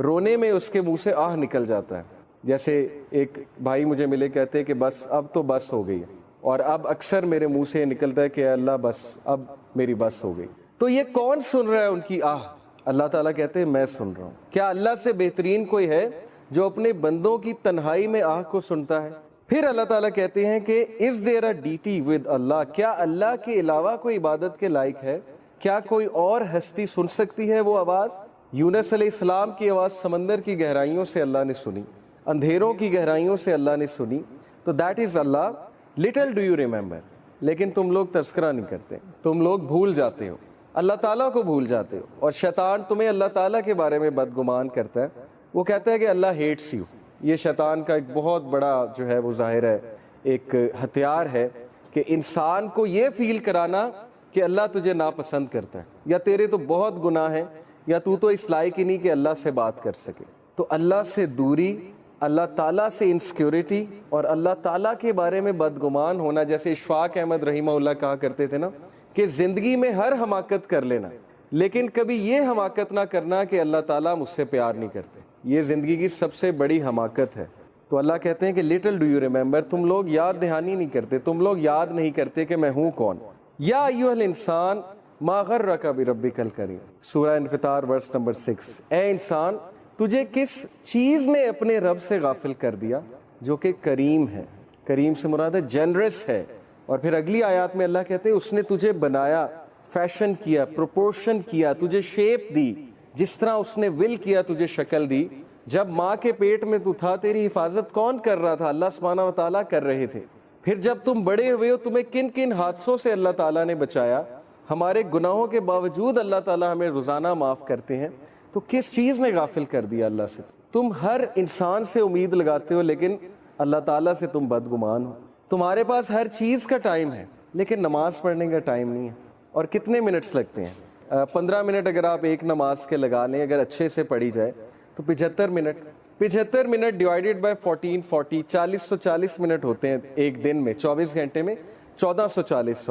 رونے میں اس کے منہ سے آہ نکل جاتا ہے. جیسے ایک بھائی مجھے ملے، کہتے ہیں کہ بس اب تو بس ہو گئی ہے، اور اب اکثر میرے منہ سے نکلتا ہے کہ اللہ بس اب میری بس ہو گئی. تو یہ کون سن رہا ہے ان کی آہ؟ اللہ تعالیٰ کہتے ہیں میں سن رہا ہوں. کیا اللہ سے بہترین کوئی ہے جو اپنے بندوں کی تنہائی میں آہ کو سنتا ہے؟ پھر اللہ تعالیٰ کہتے ہیں کہ is there a deity with Allah؟ کیا اللہ کے علاوہ کوئی عبادت کے لائق ہے؟ کیا کوئی اور ہستی سن سکتی ہے وہ آواز؟ یونس علیہ السلام کی آواز سمندر کی گہرائیوں سے اللہ نے سنی، اندھیروں کی گہرائیوں سے اللہ نے سنی. تو that is Allah. Little do you remember. لیکن تم لوگ تذکرہ نہیں کرتے، تم لوگ بھول جاتے ہو، اللہ تعالیٰ کو بھول جاتے ہو. اور شیطان تمہیں اللہ تعالیٰ کے بارے میں بدگمان کرتا ہے. وہ کہتا ہے کہ اللہ ہیٹس یو. یہ شیطان کا ایک بہت بڑا جو ہے وہ ظاہر ہے ایک ہتھیار ہے کہ انسان کو یہ فیل کرانا کہ اللہ تجھے ناپسند کرتا ہے، یا تیرے تو بہت گناہ ہیں، یا تو اس لائق ہی نہیں کہ اللہ سے بات کر سکے. تو اللہ سے دوری، اللہ تعالیٰ سے انسیکیورٹی اور اللہ تعالیٰ کے بارے میں بدگمان ہونا، جیسے اشفاق احمد رحمہ اللہ کہا کرتے تھے نا کہ زندگی میں ہر حماقت کر لینا لیکن کبھی یہ حماقت نہ کرنا کہ اللہ تعالیٰ مجھ سے پیار نہیں کرتے. یہ زندگی کی سب سے بڑی حماقت ہے. تو اللہ کہتے ہیں کہ لٹل ڈو یو ریمبر. تم لوگ یاد دہانی نہیں کرتے، تم لوگ یاد نہیں کرتے کہ میں ہوں کون. یا ایھا الانسان ما غرک بربک الکریم. سورہ انفطار ورس نمبر 6. اے انسان، تجھے کس چیز نے اپنے رب سے غافل کر دیا جو کہ کریم ہے. کریم سے مراد ہے جنرس ہے. اور پھر اگلی آیات میں اللہ کہتے ہیں اس نے تجھے بنایا، فیشن کیا، پروپورشن کیا، تجھے شیپ دی، جس طرح اس نے ول کیا تجھے شکل دی. جب ماں کے پیٹ میں تو تھا تیری حفاظت کون کر رہا تھا؟ اللہ سبحانہ و تعالیٰ کر رہے تھے. پھر جب تم بڑے ہوئے ہو تمہیں کن کن حادثوں سے اللہ تعالیٰ نے بچایا. ہمارے گناہوں کے باوجود اللہ تعالیٰ ہمیں روزانہ معاف کرتے ہیں. تو کس چیز نے غافل کر دیا اللہ سے؟ تم ہر انسان سے امید لگاتے ہو لیکن اللہ تعالیٰ سے تم بدگمان ہو. تمہارے پاس ہر چیز کا ٹائم ہے لیکن نماز پڑھنے کا ٹائم نہیں ہے. اور کتنے منٹس لگتے ہیں؟ 15 منٹ اگر آپ ایک نماز کے لگا لیں، اگر اچھے سے پڑھی جائے تو 75 minute. 75 minute divided by 1440 440 minute ہوتے ہیں ایک دن میں. 24 گھنٹے میں 1440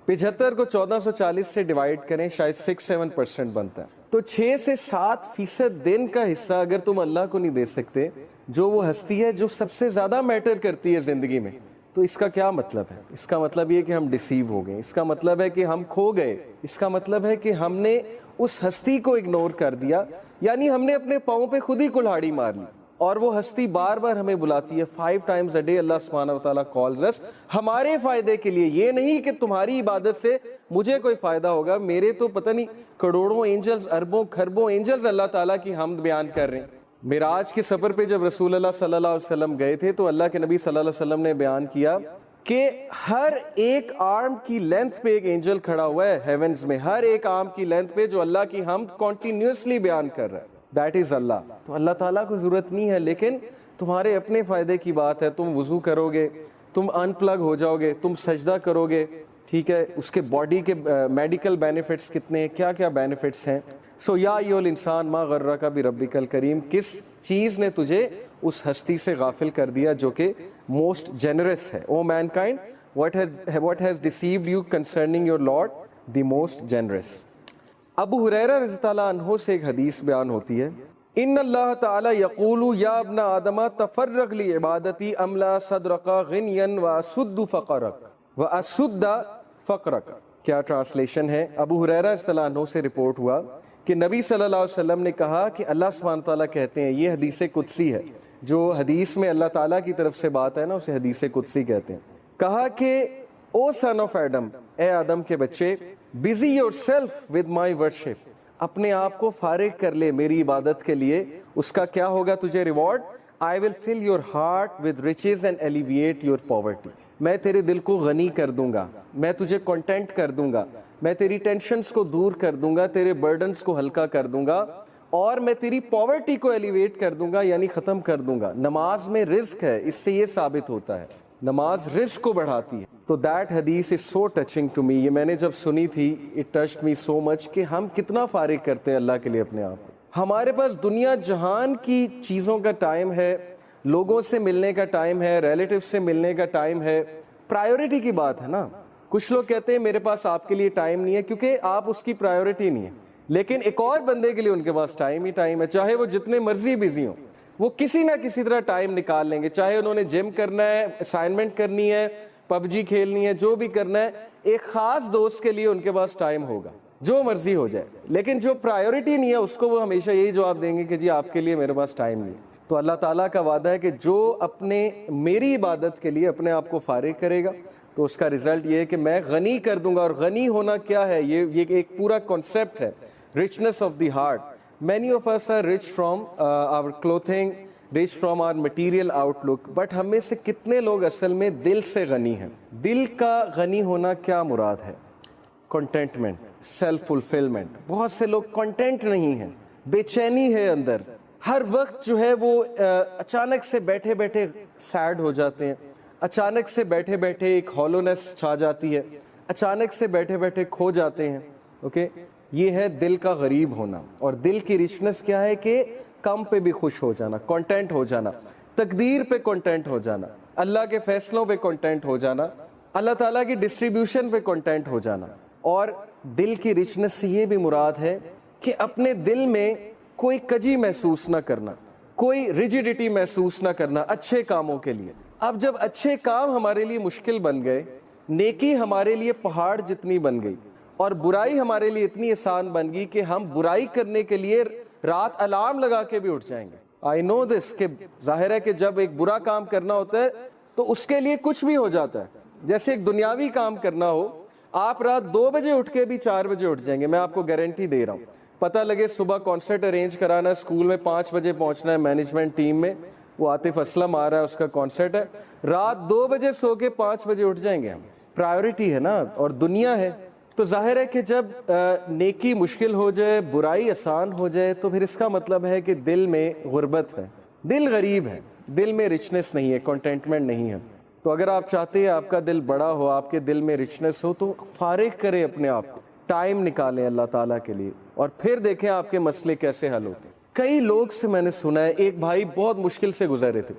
75 کو 1440 سے ڈیوائیڈ کریں، شاید 6-7% بنتا ہے. تو 6 سے 7% دن کا حصہ اگر تم اللہ کو نہیں دے سکتے، جو وہ ہستی ہے جو سب سے زیادہ میٹر کرتی ہے زندگی میں، تو اس کا کیا مطلب ہے؟ اس کا مطلب یہ کہ ہم ڈیسیو ہو گئے، اس کا مطلب ہے کہ ہم کھو گئے، اس کا مطلب ہے کہ ہم نے اس ہستی کو اگنور کر دیا. یعنی ہم نے اپنے پاؤں پہ خود ہی کلہاڑی مار لی. اور وہ ہستی بار بار ہمیں بلاتی ہے 5 times a day. اللہ سبحانہ و تعالیٰ calls us ہمارے فائدے کے لیے. یہ نہیں کہ تمہاری عبادت سے مجھے کوئی فائدہ ہوگا. میرے تو پتہ نہیں کروڑوں اینجلز، اربوں کھربوں اینجلز اللہ تعالیٰ کی حمد بیان کر رہے ہیں. معراج کے سفر پہ جب رسول اللہ صلی اللہ علیہ وسلم گئے تھے تو اللہ کے نبی صلی اللہ علیہ وسلم نے بیان کیا کہ ہر ایک آرم کی لینتھ پہ ایک اینجل کھڑا ہوا ہے ہیونز میں، ہر ایک آرم کی لینتھ پہ، جو اللہ کی حمد کنٹینیوسلی بیان کر رہا ہے. دیٹ از اللہ. تو اللہ تعالیٰ کو ضرورت نہیں ہے، لیکن تمہارے اپنے فائدے کی بات ہے. تم وضو کرو گے، تم ان پلگ ہو جاؤ گے، تم سجدہ کرو گے، ٹھیک ہے، اس کے باڈی کے میڈیکل بینیفٹس کتنے ہیں، کیا کیا بینیفٹس ہیں. سو یا ایھا الانسان ما غرک بربک الکریم. کس چیز نے تجھے اس ہستی سے غافل کر دیا جو کہ موسٹ جنرس ہے. او main kind what has deceived you concerning your Lord, the most generous. ابو ہریرہ رضی اللہ عنہ سے ایک حدیث بیان ہوتی ہے، ان اللہ تعالی یقول یا ابن آدم تفرغ لی عبادتی املا صدرک غنیا واسد فقرک واسد فقرک. کیا ٹرانسلیشن ہے؟ ابو ہریرہ رضی اللہ عنہ سے رپورٹ ہوا کہ نبی صلی اللہ علیہ وسلم نے کہا کہ اللہ سبحانہ تعالیٰ کہتے ہیں، یہ حدیث قدسی ہے، جو حدیث میں اللہ تعالیٰ کی طرف سے بات ہے نا اسے حدیث قدسی کہتے ہیں. کہا کہ او سن آف ایڈم، اے آدم کے بچے، busy your self with my worship, اپنے آپ کو فارغ کر لے میری عبادت کے لیے. اس کا کیا ہوگا تجھے reward? I will fill your heart with riches and alleviate your poverty. میں تیرے دل کو غنی کر دوں گا، میں تجھے کنٹینٹ کر دوں گا، میں تیری ٹینشنز کو دور کر دوں گا، تیرے برڈنز کو ہلکا کر دوں گا، اور میں تیری پاورٹی کو ایلیویٹ کر دوں گا، یعنی ختم کر دوں گا. نماز میں رزق ہے، اس سے یہ ثابت ہوتا ہے نماز رزق کو بڑھاتی ہے. تو دیٹ حدیث از سو ٹچنگ ٹو می. یہ میں نے جب سنی تھی اٹ ٹچڈ می سو مچ کہ ہم کتنا فارغ کرتے ہیں اللہ کے لیے اپنے آپ. ہمارے پاس دنیا جہان کی چیزوں کا ٹائم ہے، لوگوں سے ملنے کا ٹائم ہے، ریلیٹیو سے ملنے کا ٹائم ہے. پرائیورٹی کی بات ہے نا. کچھ لوگ کہتے ہیں میرے پاس آپ کے لیے ٹائم نہیں ہے کیونکہ آپ اس کی پرائیورٹی نہیں ہے، لیکن ایک اور بندے کے لیے ان کے پاس ٹائم ہی ٹائم ہے. چاہے وہ جتنے مرضی بزی ہوں، وہ کسی نہ کسی طرح ٹائم نکال لیں گے. چاہے انہوں نے جم کرنا ہے، اسائنمنٹ کرنی ہے، پب جی کھیلنی ہے، جو بھی کرنا ہے، ایک خاص دوست کے لیے ان کے پاس ٹائم ہوگا، جو مرضی ہو جائے. لیکن جو پرائیورٹی نہیں ہے اس کو وہ ہمیشہ یہی جواب دیں گے کہ جی آپ کے لیے میرے پاس ٹائم نہیں ہے. تو اللہ تعالیٰ کا وعدہ ہے کہ جو اپنے میری عبادت کے لیے اپنے آپ کو فارغ کرے گا تو اس کا رزلٹ یہ ہے کہ میں غنی کر دوں گا. اور غنی ہونا کیا ہے؟ یہ ایک پورا کانسیپٹ ہے، richness of the heart. Many of us are rich from our clothing, rich from our material outlook, but ہم میں سے کتنے لوگ اصل میں دل سے غنی ہیں؟ دل کا غنی ہونا کیا مراد ہے؟ Contentment, self fulfilment. بہت سے لوگ کنٹینٹ نہیں ہیں، بے چینی ہے اندر. ہر وقت جو ہے وہ اچانک سے بیٹھے بیٹھے سیڈ ہو جاتے ہیں، اچانک سے بیٹھے بیٹھے ایک ہالونیس چھا جاتی ہے، اچانک سے بیٹھے بیٹھے کھو جاتے ہیں. اوکے، یہ ہے دل کا غریب ہونا. اور دل کی رچنس کیا ہے؟ کہ کم پہ بھی خوش ہو جانا، کنٹینٹ ہو جانا، تقدیر پہ کنٹینٹ ہو جانا، اللہ کے فیصلوں پہ کنٹینٹ ہو جانا، اللہ تعالیٰ کی ڈسٹریبیوشن پہ کنٹینٹ ہو جانا. اور دل کی رچنس سے یہ بھی مراد ہے کہ اپنے دل میں کوئی کجی محسوس نہ کرنا، کوئی ریجیڈیٹی محسوس نہ کرنا اچھے کاموں کے لیے. اب جب اچھے کام ہمارے لیے مشکل بن گئے، نیکی ہمارے لیے پہاڑ جتنی بن گئی، اور برائی ہمارے لیے اتنی آسان بن گئی کہ ہم برائی کرنے کے لیے رات الارم لگا کے بھی اٹھ جائیں گے. آئی نو دس کہ ظاہر ہے کہ جب ایک برا کام کرنا ہوتا ہے تو اس کے لیے کچھ بھی ہو جاتا ہے. جیسے ایک دنیاوی کام کرنا ہو، آپ رات 2 بجے اٹھ کے بھی 4 بجے اٹھ جائیں گے، میں آپ کو گارنٹی دے رہا ہوں. پتہ لگے صبح کانسرٹ ارینج کرانا ہے، اسکول میں 5 بجے پہنچنا ہے، مینجمنٹ ٹیم میں وہ عاطف اسلم آ رہا ہے، اس کا کانسرٹ ہے، رات 2 بجے سو کے 5 بجے اٹھ جائیں گے ہم. پرائیورٹی ہے نا، اور دنیا ہے. تو ظاہر ہے کہ جب نیکی مشکل ہو جائے، برائی آسان ہو جائے، تو پھر اس کا مطلب ہے کہ دل میں غربت ہے، دل غریب ہے، دل میں رچنس نہیں ہے، کنٹینٹمنٹ نہیں ہے. تو اگر آپ چاہتے ہیں آپ کا دل بڑا ہو، آپ کے دل میں رچنس ہو، تو فارغ کریں اپنے آپ کو، ٹائم نکالیں اللہ تعالیٰ کے لیے، اور پھر دیکھیں آپ کے مسئلے کیسے حل ہوتے ہیں. کئی لوگ سے میں نے سنا ہے، ایک بھائی بہت مشکل سے گزر رہے تھے،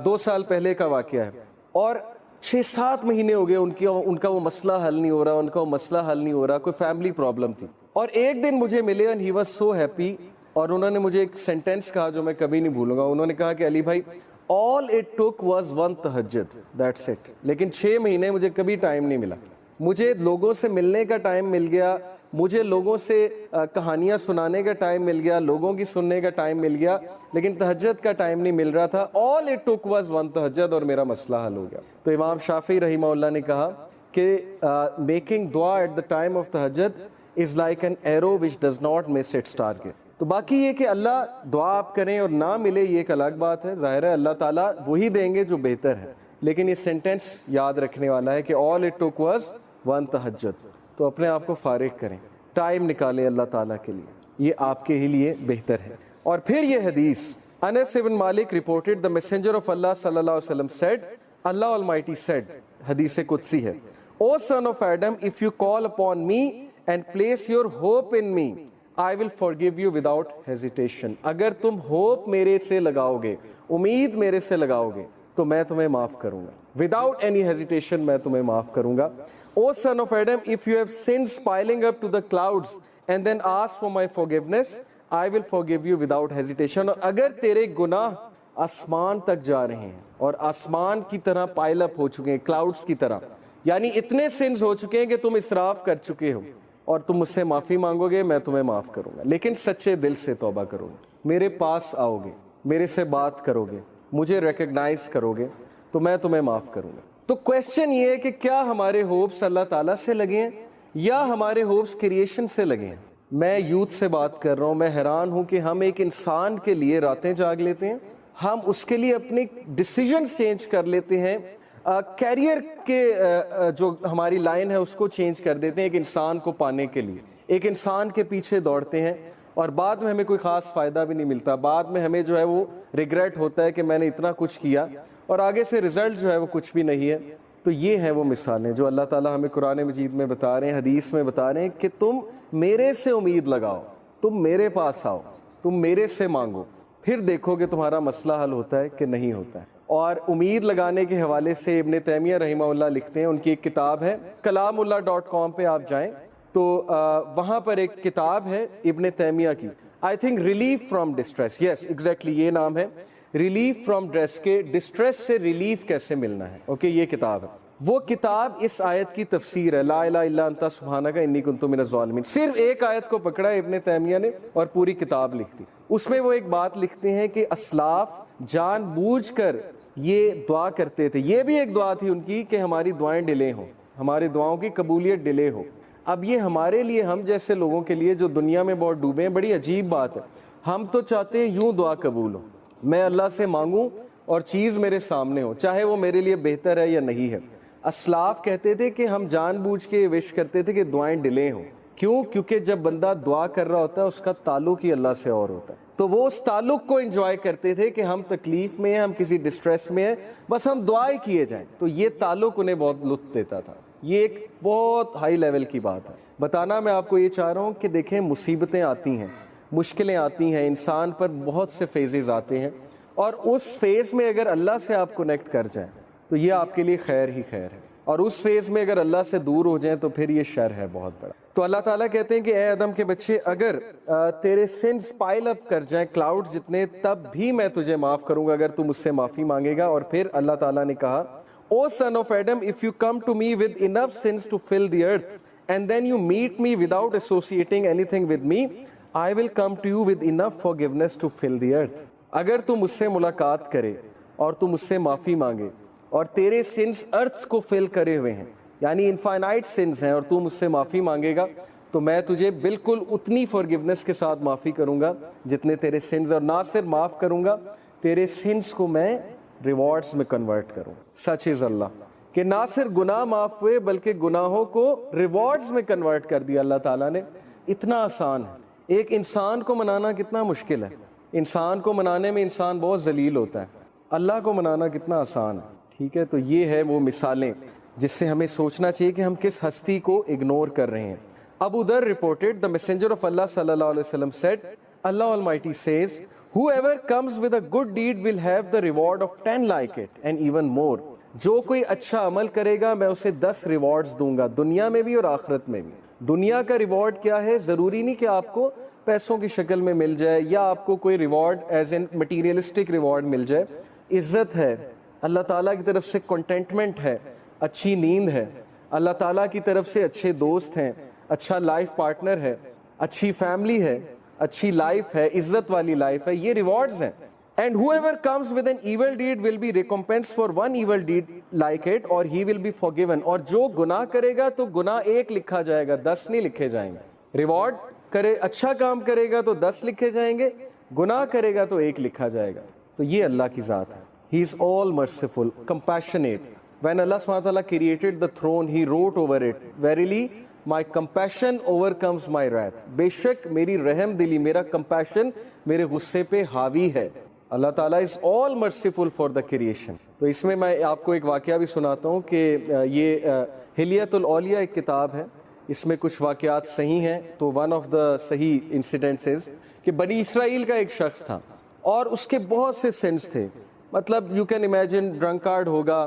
2 سال پہلے کا واقعہ ہے، اور 6-7 مہینے ہو گئے ان کا وہ مسئلہ حل نہیں ہو رہا، ان کا وہ مسئلہ حل نہیں ہو رہا، کوئی فیملی پرابلم تھی. اور ایک دن مجھے ملے and he was so happy، اور انہوں نے مجھے ایک سینٹینس کہا جو میں کبھی نہیں بھولوں گا. انہوں نے کہا کہ علی بھائی all it took was 1 تہجد، that's it. لیکن 6 مہینے مجھے کبھی ٹائم نہیں ملا. مجھے لوگوں سے ملنے کا ٹائم مل گیا، مجھے لوگوں سے کہانیاں سنانے کا ٹائم مل گیا، لوگوں کی سننے کا ٹائم مل گیا، لیکن تہجد کا ٹائم نہیں مل رہا تھا. all it took was 1 تہجد، اور میرا مسئلہ حل ہو گیا. تو امام شافعی رحمہ اللہ نے کہا کہ میکنگ دعا ایٹ دا ٹائم آف تہجد is like an arrow which does not miss its target. تو باقی یہ کہ اللہ دعا آپ کریں اور نہ ملے یہ ایک الگ بات ہے، ظاہر ہے اللہ تعالیٰ وہی دیں گے جو بہتر ہے. لیکن یہ سینٹینس یاد رکھنے والا ہے کہ all it took was 1 تہجد. تو اپنے آپ کو فارغ کریں، ٹائم نکالیں اللہ تعالیٰ کے لیے، یہ آپ کے ہی لیے بہتر ہے. اور پھر یہ حدیث انس بن مالک reported the messenger of Allah صلی اللہ علیہ وسلم said, Allah Almighty said، حدیث قدسی ہے، O son of Adam, if you call upon me and place your hope in me, I will forgive you without hesitation. اگر تم ہوپ میرے سے لگاؤ گے، امید میرے سے لگاؤ گے، تو میں تمہیں معاف کروں گا without any hesitation میں تمہیں معاف کروں گا. O son of Adam, if you have sins piling up to the clouds and then ask for my forgiveness, I will forgive you without hesitation. اور اگر تیرے گناہ آسمان تک جا رہے ہیں اور آسمان کی طرح پائل اپ ہو چکے ہیں, کلاؤڈز کی طرح, یعنی اتنے سنز ہو چکے ہیں کہ تم اسراف کر چکے ہو, اور تم مجھ سے معافی مانگو گے, میں تمہیں معاف کروں گا, لیکن سچے دل سے توبہ کرو گے, میرے پاس آؤ گے, میرے سے بات کرو گے, مجھے ریکگنائز کرو گے, تو میں تمہیں معاف کروں گا. تو کویسچن یہ ہے کہ کیا ہمارے ہوپس اللہ تعالیٰ سے لگے ہیں یا ہمارے ہوپس کریشن سے لگے ہیں؟ میں یوتھ سے بات کر رہا ہوں, میں حیران ہوں کہ ہم ایک انسان کے لیے راتیں جاگ لیتے ہیں, ہم اس کے لیے اپنے ڈیسیجن چینج کر لیتے ہیں, کیریئر کے جو ہماری لائن ہے اس کو چینج کر دیتے ہیں ایک انسان کو پانے کے لیے, ایک انسان کے پیچھے دوڑتے ہیں, اور بعد میں ہمیں کوئی خاص فائدہ بھی نہیں ملتا. بعد میں ہمیں جو ہے وہ ریگریٹ ہوتا ہے کہ میں نے اتنا کچھ کیا اور آگے سے رزلٹ جو ہے وہ کچھ بھی نہیں ہے. تو یہ ہیں وہ مثالیں جو اللہ تعالیٰ ہمیں قرآن مجید میں بتا رہے ہیں, حدیث میں بتا رہے ہیں کہ تم میرے سے امید لگاؤ, تم میرے پاس آؤ, تم میرے سے مانگو, پھر دیکھو کہ تمہارا مسئلہ حل ہوتا ہے کہ نہیں ہوتا ہے. اور امید لگانے کے حوالے سے ابن تیمیہ رحمہ اللہ لکھتے ہیں, ان کی ایک کتاب ہے kalamullah.com پہ آپ جائیں تو وہاں پر ایک کتاب ہے ابن تیمیہ کی, I think relief from distress, yes exactly یہ نام ہے, ریلیف فرام ڈسٹریس سے ریلیف کیسے ملنا ہے. اوکے, یہ کتاب ہے. وہ کتاب اس آیت کی تفسیر ہے, لا الہ الا انت سبحانک انی کنت من الظالمین. صرف ایک آیت کو پکڑا ہے ابن تیمیہ نے اور پوری کتاب لکھ دی. اس میں وہ ایک بات لکھتے ہیں کہ اسلاف جان بوجھ کر یہ دعا کرتے تھے, یہ بھی ایک دعا تھی ان کی کہ ہماری دعائیں ڈیلے ہوں, ہماری دعاؤں کی قبولیت ڈیلے ہو. اب یہ ہمارے لیے, ہم جیسے لوگوں کے لیے جو دنیا میں بہت ڈوبے ہیں, بڑی عجیب بات ہے. ہم تو چاہتے ہیں یوں دعا قبول ہو, میں اللہ سے مانگوں اور چیز میرے سامنے ہو, چاہے وہ میرے لیے بہتر ہے یا نہیں ہے. اسلاف کہتے تھے کہ ہم جان بوجھ کے وش کرتے تھے کہ دعائیں ڈیلے ہوں. کیوں؟ کیونکہ جب بندہ دعا کر رہا ہوتا ہے اس کا تعلق ہی اللہ سے اور ہوتا ہے, تو وہ اس تعلق کو انجوائے کرتے تھے کہ ہم تکلیف میں ہیں, ہم کسی ڈسٹریس میں ہیں, بس ہم دعائیں کیے جائیں. تو یہ تعلق انہیں بہت لطف دیتا تھا. یہ ایک بہت ہائی لیول کی بات ہے. بتانا میں آپ کو یہ چاہ رہا ہوں کہ دیکھیں, مصیبتیں آتی ہیں, مشکلیں آتی ہیں, انسان پر بہت سے فیزز آتے ہیں, اور اس فیز میں اگر اللہ سے آپ کنیکٹ کر جائیں تو یہ آپ کے لیے خیر ہی خیر ہے, اور اس فیز میں اگر اللہ سے دور ہو جائیں تو پھر یہ شر ہے بہت بڑا. تو اللہ تعالیٰ کہتے ہیں کہ اے آدم کے بچے, اگر تیرے سنس پائل اپ کر جائیں کلاؤڈ جتنے, تب بھی میں تجھے معاف کروں گا اگر تو مجھ سے معافی مانگے گا. اور پھر اللہ تعالیٰ نے کہا, O son of Adam, if you come to me with enough sins to fill the earth, and then you meet me without associating anything with me, I will come to you with enough forgiveness to fill the earth. اگر تو مجھ سے ملاقات کرے اور تو مجھ سے معافی مانگے اور تیرے سنس ارتھ کو فل کرے ہوئے ہیں, یعنی انفائنائٹ سنس ہیں, اور تو مجھ سے معافی مانگے گا تو میں تجھے بالکل اتنی فارگیونیس کے ساتھ معافی کروں گا جتنے تیرے سنس, اور نہ صرف معاف کروں گا, تیرے سنس کو میں ریوارڈز میں کنورٹ کروں. سچ از اللہ کہ نہ صرف گناہ معاف ہوئے بلکہ گناہوں کو ریوارڈز میں کنورٹ کر دیا اللہ تعالیٰ نے. اتنا آسان ہے. ایک انسان کو منانا کتنا مشکل ہے, انسان کو منانے میں انسان بہت ذلیل ہوتا ہے, اللہ کو منانا کتنا آسان ہے. ٹھیک ہے, تو یہ ہے وہ مثالیں جس سے ہمیں سوچنا چاہیے کہ ہم کس ہستی کو اگنور کر رہے ہیں. ابو ذر reported, the messenger of Allah sallallahu alaihi wasallam said, Allah Almighty says, whoever comes with a good deed will have the reward of 10 like it and even more. جو کوئی اچھا عمل کرے گا میں اسے 10 ریوارڈز دوں گا, دنیا میں بھی اور آخرت میں بھی. دنیا کا ریوارڈ کیا ہے؟ ضروری نہیں کہ آپ کو پیسوں کی شکل میں مل جائے یا آپ کو کوئی reward as an materialistic reward مل جائے. عزت ہے, اللہ تعالیٰ کی طرف سے کنٹینٹمنٹ ہے, اچھی نیند ہے, اللہ تعالیٰ کی طرف سے اچھے دوست ہیں, اچھا لائف پارٹنر ہے, اچھی فیملی ہے, اچھی لائف ہے, عزت والی لائف ہے, یہ ریوارڈز ہیں. And whoever comes with an evil deed will be recompensed for one evil deed like it, or he will be forgiven. اور جو گناہ کرے گا تو گناہ 1 لکھا جائے گا, 10 نہیں لکھے جائیں گے. ریوارڈ کرے, اچھا کام کرے گا تو 10 لکھے جائیں گے, گناہ کرے گا تو 1 لکھا جائے گا. تو یہ اللہ کی ذات ہے. He is all merciful, compassionate. When Allah subhanahu wa ta'ala created the throne, he wrote over it, verily my compassion overcomes my wrath. بے شک میری رحم دلی, میرا compassion میرے غصے پہ حاوی ہے. اللہ تعالیٰ is all merciful for the creation. تو اس میں میں آپ کو ایک واقعہ بھی سناتا ہوں کہ یہ حلیۃ الاولیاء ایک کتاب ہے, اس میں کچھ واقعات صحیح ہیں. تو ون آف دا صحیح انسیڈنٹس کہ بنی اسرائیل کا ایک شخص تھا اور اس کے بہت سے سنس تھے. مطلب یو کین امیجن ڈرنکارڈ ہوگا,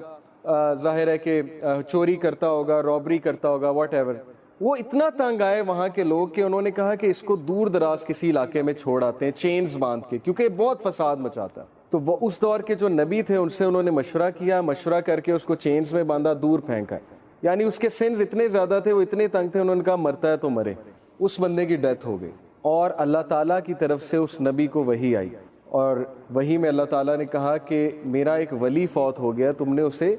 ظاہر ہے کہ چوری کرتا ہوگا، رابری کرتا ہوگا، واٹ ایور، وہ اتنا تنگ آئے وہاں کے لوگ کہ انہوں نے کہا کہ اس کو دور دراز کسی علاقے میں چھوڑ آتے ہیں چینز باندھ کے، کیونکہ بہت فساد مچاتا ہے۔ تو وہ اس دور کے جو نبی تھے ان سے انہوں نے مشورہ کیا، مشورہ کر کے اس کو چینز میں باندھا، دور پھینکا۔ یعنی اس کے سنز اتنے زیادہ تھے، وہ اتنے تنگ تھے، انہوں نے کہا مرتا ہے تو مرے۔ اس بندے کی ڈیتھ ہو گئی، اور اللہ تعالیٰ کی طرف سے اس نبی کو وحی آئی، اور وحی میں اللہ تعالیٰ نے کہا کہ میرا ایک ولی فوت ہو گیا، تم نے اسے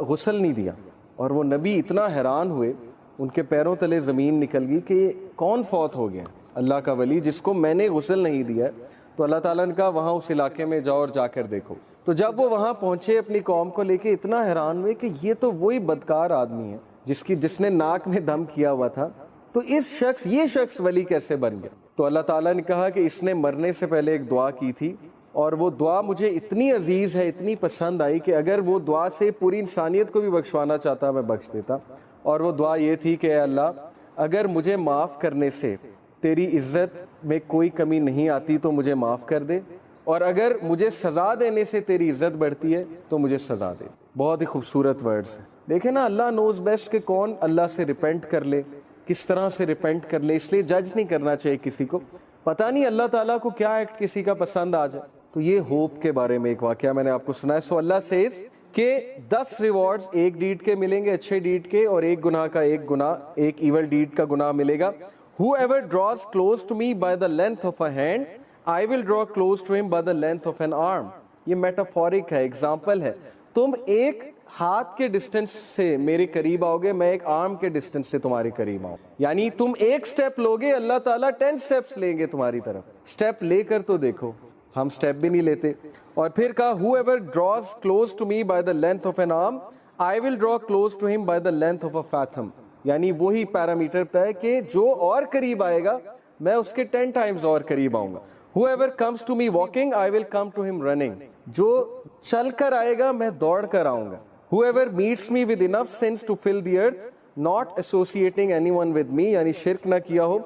غسل نہیں دیا۔ اور وہ نبی اتنا حیران ہوئے، ان کے پیروں تلے زمین نکل گئی کہ یہ کون فوت ہو گیا؟ اللہ کا ولی جس کو میں نے غسل نہیں دیا ہے۔ تو اللہ تعالیٰ نے کہا وہاں اس علاقے میں جاؤ اور جا کر دیکھو۔ تو جب وہ وہاں پہنچے اپنی قوم کو لے کے، اتنا حیران ہوئے کہ یہ تو وہی بدکار آدمی ہے جس نے ناک میں دم کیا ہوا تھا، تو یہ شخص ولی کیسے بن گیا؟ تو اللہ تعالیٰ نے کہا کہ اس نے مرنے سے پہلے ایک دعا کی تھی، اور وہ دعا مجھے اتنی عزیز ہے، اتنی پسند آئی کہ اگر وہ دعا سے پوری انسانیت کو بھی بخشوانا چاہتا میں بخش دیتا۔ اور وہ دعا یہ تھی کہ اے اللہ، اگر مجھے معاف کرنے سے تیری عزت میں کوئی کمی نہیں آتی تو مجھے معاف کر دے، اور اگر مجھے سزا دینے سے تیری عزت بڑھتی ہے تو مجھے سزا دے۔ بہت ہی خوبصورت ورڈز ہیں۔ دیکھیں نا، اللہ نوز بیسٹ کہ کون اللہ سے ریپینٹ کر لے، کس طرح سے ریپینٹ کر لے، اس لیے جج نہیں کرنا چاہیے کسی کو۔ پتہ نہیں اللہ تعالیٰ کو کیا ایکٹ کسی کا پسند آ جائے۔ تو یہ ہوپ کے بارے میں ایک واقعہ میں نے آپ کو سنایا۔ سو اللہ سیز کہ 10 ریوارڈز ایک ڈیڈ کے ملیں گے، اچھے ڈیڈ کے، اور ایک گناہ کا ایک ایول ڈیڈ کا گناہ ملے گا۔ Whoever draws close to me by the length of a hand, I will draw close to him by the length of an arm۔ یہ میٹافورک ہے، ایگزامپل ہے۔ تم ایک ہاتھ کے ڈسٹنس سے میرے قریب آؤ گے، میں ایک آرم کے ڈسٹنس سے تمہارے قریب آؤں۔ یعنی تم ایک سٹیپ لوگے، اللہ تعالیٰ 10 سٹیپس لیں گے تمہاری طرف۔ سٹیپ لے کر تو دیکھو، ہم سٹیپ بھی نہیں لیتے۔ اور پھر کہا whoever draws close to me by the length of an arm, I will draw close to him by the length of a fathom۔ یعنی وہی پیرامیٹر طے ہے کہ جو اور قریب آئے گا میں اس کے 10 ٹائمز اور قریب آؤں گا۔ whoever comes to me walking, I will come to him running۔ جو چل کر آئے گا میں دوڑ کر آؤں گا۔ whoever meets me with enough sins to fill the earth, not associating anyone with me، یعنی شرک نہ کیا ہو،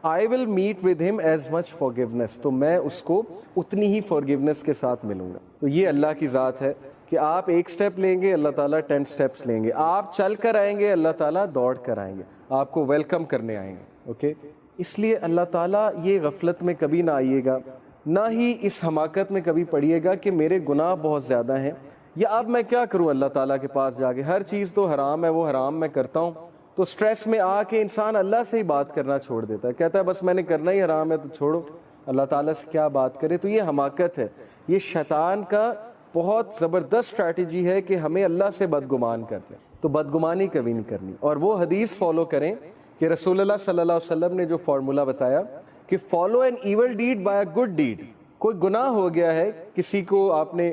I will meet with him as much forgiveness۔ تو میں اس کو اتنی ہی forgiveness کے ساتھ ملوں گا۔ تو یہ اللہ کی ذات ہے کہ آپ ایک سٹیپ لیں گے، اللہ تعالیٰ 10 سٹیپس لیں گے۔ آپ چل کر آئیں گے، اللہ تعالیٰ دوڑ کر آئیں گے، آپ کو ویلکم کرنے آئیں گے۔ اوکے، اس لیے اللہ تعالیٰ یہ غفلت میں کبھی نہ آئیے گا، نہ ہی اس حماقت میں کبھی پڑیے گا کہ میرے گناہ بہت زیادہ ہیں، یا اب میں کیا کروں اللہ تعالیٰ کے پاس جا کے، ہر چیز تو حرام ہے، وہ حرام میں کرتا ہوں۔ تو سٹریس میں آ کے انسان اللہ سے ہی بات کرنا چھوڑ دیتا ہے، کہتا ہے بس میں نے کرنا ہی حرام ہے تو چھوڑو، اللہ تعالیٰ سے کیا بات کرے۔ تو یہ حماقت ہے، یہ شیطان کا بہت زبردست اسٹریٹجی ہے کہ ہمیں اللہ سے بدگمان کر لیں۔ تو بدگمانی کبھی نہیں کرنی، اور وہ حدیث فالو کریں کہ رسول اللہ صلی اللہ علیہ وسلم نے جو فارمولا بتایا کہ follow an evil deed by a good deed. کوئی گناہ ہو گیا ہے، کسی کو آپ نے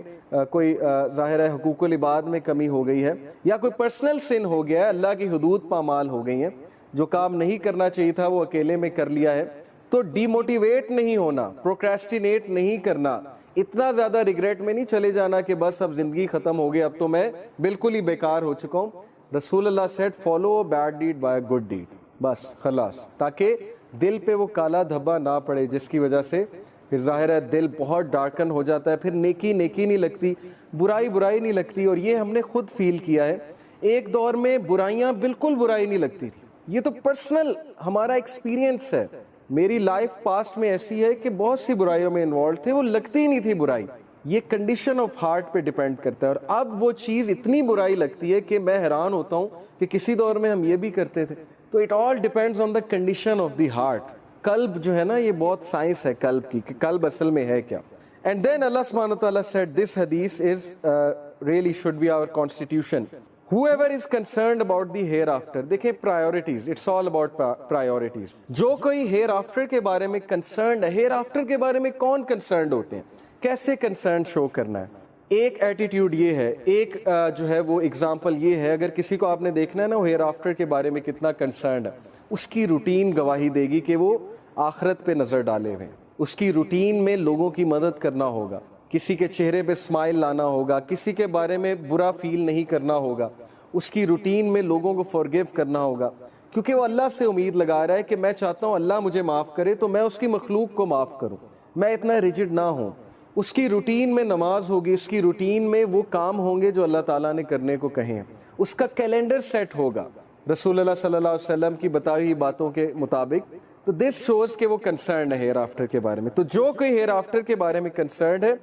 کوئی ظاہر ہے حقوق العباد میں کمی ہو گئی ہے، یا کوئی پرسنل سن ہو گیا ہے، اللہ کی حدود پامال ہو گئی ہیں، جو کام نہیں کرنا چاہیے تھا وہ اکیلے میں کر لیا ہے، تو ڈی موٹیویٹ نہیں ہونا، پروکریسٹینیٹ نہیں کرنا، اتنا زیادہ ریگریٹ میں نہیں چلے جانا کہ بس اب زندگی ختم ہو گئی، اب تو میں بالکل ہی بیکار ہو چکا ہوں۔ رسول Allah said follow bad deed by good deed, بس خلاص، تاکہ دل پہ وہ کالا دھبا نہ پڑے جس کی وجہ سے پھر ظاہر ہے دل بہت ڈارکن ہو جاتا ہے، پھر نیکی نہیں لگتی، برائی نہیں لگتی۔ اور یہ ہم نے خود فیل کیا ہے، ایک دور میں برائیاں بالکل برائی نہیں لگتی تھی، یہ تو پرسنل ہمارا ایکسپیرینس ہے۔ میری لائف پاسٹ میں ایسی ہے کہ بہت سی برائیوں میں انوالو تھے، وہ لگتی ہی نہیں تھی برائی، یہ کنڈیشن آف ہارٹ پہ ڈیپینڈ کرتا ہے۔ اور اب وہ چیز اتنی برائی لگتی ہے کہ میں حیران ہوتا ہوں کہ کسی دور میں ہم یہ بھی کرتے تھے۔ تو it all depends on the condition of the heart. قلب جو ہے نا، یہ بہت سائنس ہے قلب کی کہ قلب اصل میں ہے کیا۔ اینڈ دین اللہ سبحانہ وتعالیٰ said this hadith is really should be our constitution۔ Whoever is concerned about the hereafter، دیکھیں priorities، it's all about priorities۔ جو کوئی hereafter کے بارے میں concerned ہے، hereafter کے بارے میں کون concerned ہوتے ہیں، کیسے concerned شو کرنا ہے؟ ایک ایٹیٹیوڈ یہ ہے، ایک جو ہے وہ اگزامپل یہ ہے، اگر کسی کو آپ نے دیکھنا ہے نا وہ hereafter کے بارے میں کتنا concerned ہے، اس کی روٹین گواہی دے گی کہ وہ آخرت پہ نظر ڈالے ہوئے، اس کی روٹین میں لوگوں کی مدد کرنا ہوگا، کسی کے چہرے پہ اسمائل لانا ہوگا، کسی کے بارے میں برا فیل نہیں کرنا ہوگا، اس کی روٹین میں لوگوں کو فورگیو کرنا ہوگا، کیونکہ وہ اللہ سے امید لگا رہا ہے کہ میں چاہتا ہوں اللہ مجھے معاف کرے تو میں اس کی مخلوق کو معاف کروں، میں اتنا ریجڈ نہ ہوں۔ اس کی روٹین میں نماز ہوگی، اس کی روٹین میں وہ کام ہوں گے جو اللہ تعالیٰ نے کرنے کو کہے ہیں، اس کا کیلنڈر سیٹ ہوگا رسول اللہ صلی اللہ علیہ وسلم کی بتائی ہوئی باتوں کے مطابق. تو دس شوز کہ وہ کنسرنڈ ہے ہیئر آفٹر کے بارے میں. تو جو کوئی ہیئر آفٹر کے بارے میں کنسرنڈ ہے،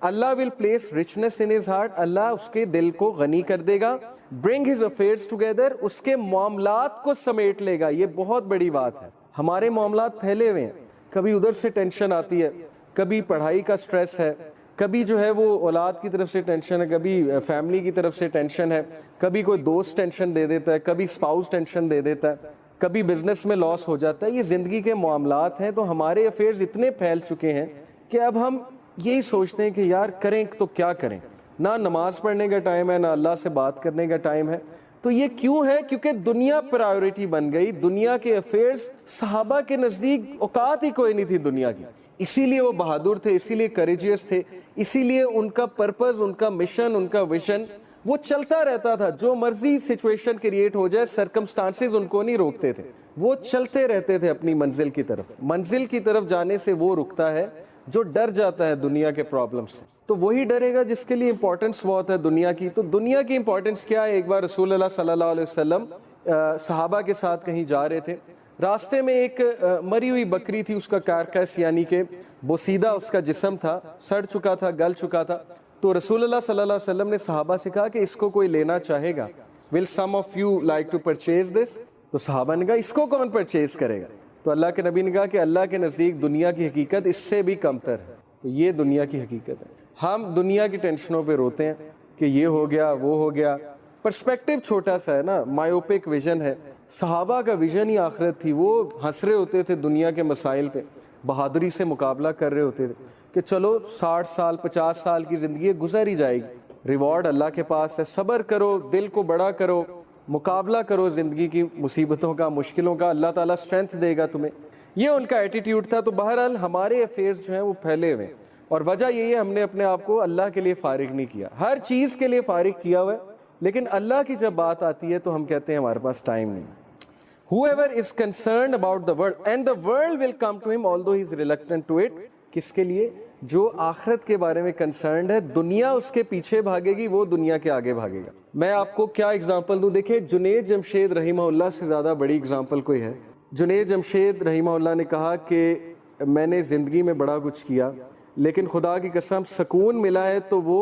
Allah will place richness in his heart، Allah اس کے دل کو غنی کر دے گا. bring his affairs together، اس کے معاملات کو سمیٹ لے گا. یہ بہت بڑی بات ہے. ہمارے معاملات پھیلے ہوئے ہیں، کبھی ادھر سے ٹینشن آتی ہے، کبھی پڑھائی کا سٹریس ہے، کبھی جو ہے وہ اولاد کی طرف سے ٹینشن ہے، کبھی فیملی کی طرف سے ٹینشن ہے، کبھی کوئی دوست ٹینشن دے دیتا ہے، کبھی اسپاؤس ٹینشن دے دیتا ہے، کبھی بزنس میں لاس ہو جاتا ہے. یہ زندگی کے معاملات ہیں. تو ہمارے افیئرز اتنے پھیل چکے ہیں کہ اب ہم یہی سوچتے ہیں کہ یار کریں تو کیا کریں. نہ نماز پڑھنے کا ٹائم ہے، نہ اللہ سے بات کرنے کا ٹائم ہے. تو یہ کیوں ہے؟ کیونکہ دنیا پرائیورٹی بن گئی. دنیا کے افیئرز، صحابہ کے نزدیک اوقات ہی کوئی نہیں تھی دنیا کی. اسی لیے وہ بہادر تھے، اسی لیے کریجیس تھے، اسی لیے ان کا پرپز، ان کا مشن، ان کا ویژن وہ چلتا رہتا تھا. جو مرضی سچویشن کریٹ ہو جائے، سرکمسٹانسز ان کو نہیں روکتے تھے. وہ چلتے رہتے تھے اپنی منزل کی طرف. منزل کی طرف جانے سے وہ رکتا ہے جو ڈر جاتا ہے دنیا کے پرابلم سے. تو وہی ڈرے گا جس کے لیے امپورٹنس بہت ہے دنیا کی. تو دنیا کی امپورٹنس کیا ہے؟ ایک بار رسول اللہ صلی اللہ علیہ وسلم صحابہ کے ساتھ کہیں جا رہے تھے. راستے میں ایک مری ہوئی بکری تھی، اس کا کارکس یعنی کہ بوسیدہ اس کا جسم تھا، سڑ چکا تھا، گل چکا تھا. تو رسول اللہ صلی اللہ علیہ وسلم نے صحابہ سے کہا کہ اس کو کوئی لینا چاہے گا؟ will some of you like to purchase this؟ تو صحابہ نے کہا اس کو کون پرچیز کرے گا؟ تو اللہ کے نبی نے کہا کہ اللہ کے نزدیک دنیا کی حقیقت اس سے بھی کمتر ہے. تو یہ دنیا کی حقیقت ہے. ہم دنیا کی ٹینشنوں پہ روتے ہیں کہ یہ ہو گیا، وہ ہو گیا. پرسپیکٹیو چھوٹا سا ہے نا، مائیوپک ویژن ہے. صحابہ کا ویژن ہی آخرت تھی. وہ ہنس رہے ہوتے تھے دنیا کے مسائل پہ، بہادری سے مقابلہ کر رہے ہوتے تھے کہ چلو 60 سال 50 سال کی زندگی گزر ہی جائے گی، ریوارڈ اللہ کے پاس ہے. صبر کرو، دل کو بڑا کرو، مقابلہ کرو زندگی کی مصیبتوں کا، مشکلوں کا. اللہ تعالیٰ اسٹرینتھ دے گا تمہیں. یہ ان کا ایٹیٹیوڈ تھا. تو بہرحال ہمارے افیئرز جو ہیں وہ پھیلے ہوئے ہیں، اور وجہ یہی ہے ہم نے اپنے آپ کو اللہ کے لیے فارغ نہیں کیا. ہر چیز کے لیے فارغ کیا ہوا ہے، لیکن اللہ کی جب بات آتی ہے تو ہم کہتے ہیں ہمارے پاس ٹائم نہیں. Whoever is concerned about the world and the world will come to him although he is reluctant to it. کس کے لیے؟ جو آخرت کے بارے میں کنسرنڈ ہے. دنیا اس کے پیچھے بھاگے گی، وہ دنیا کے آگے بھاگے گا. میں آپ کو کیا اگزامپل دوں؟ دیکھیں جنید جمشید رحمہ اللہ سے زیادہ بڑی اگزامپل کوئی ہے؟ جنید جمشید رحمہ اللہ نے کہا کہ میں نے زندگی میں بڑا کچھ کیا، لیکن خدا کی قسم سکون ملا ہے تو وہ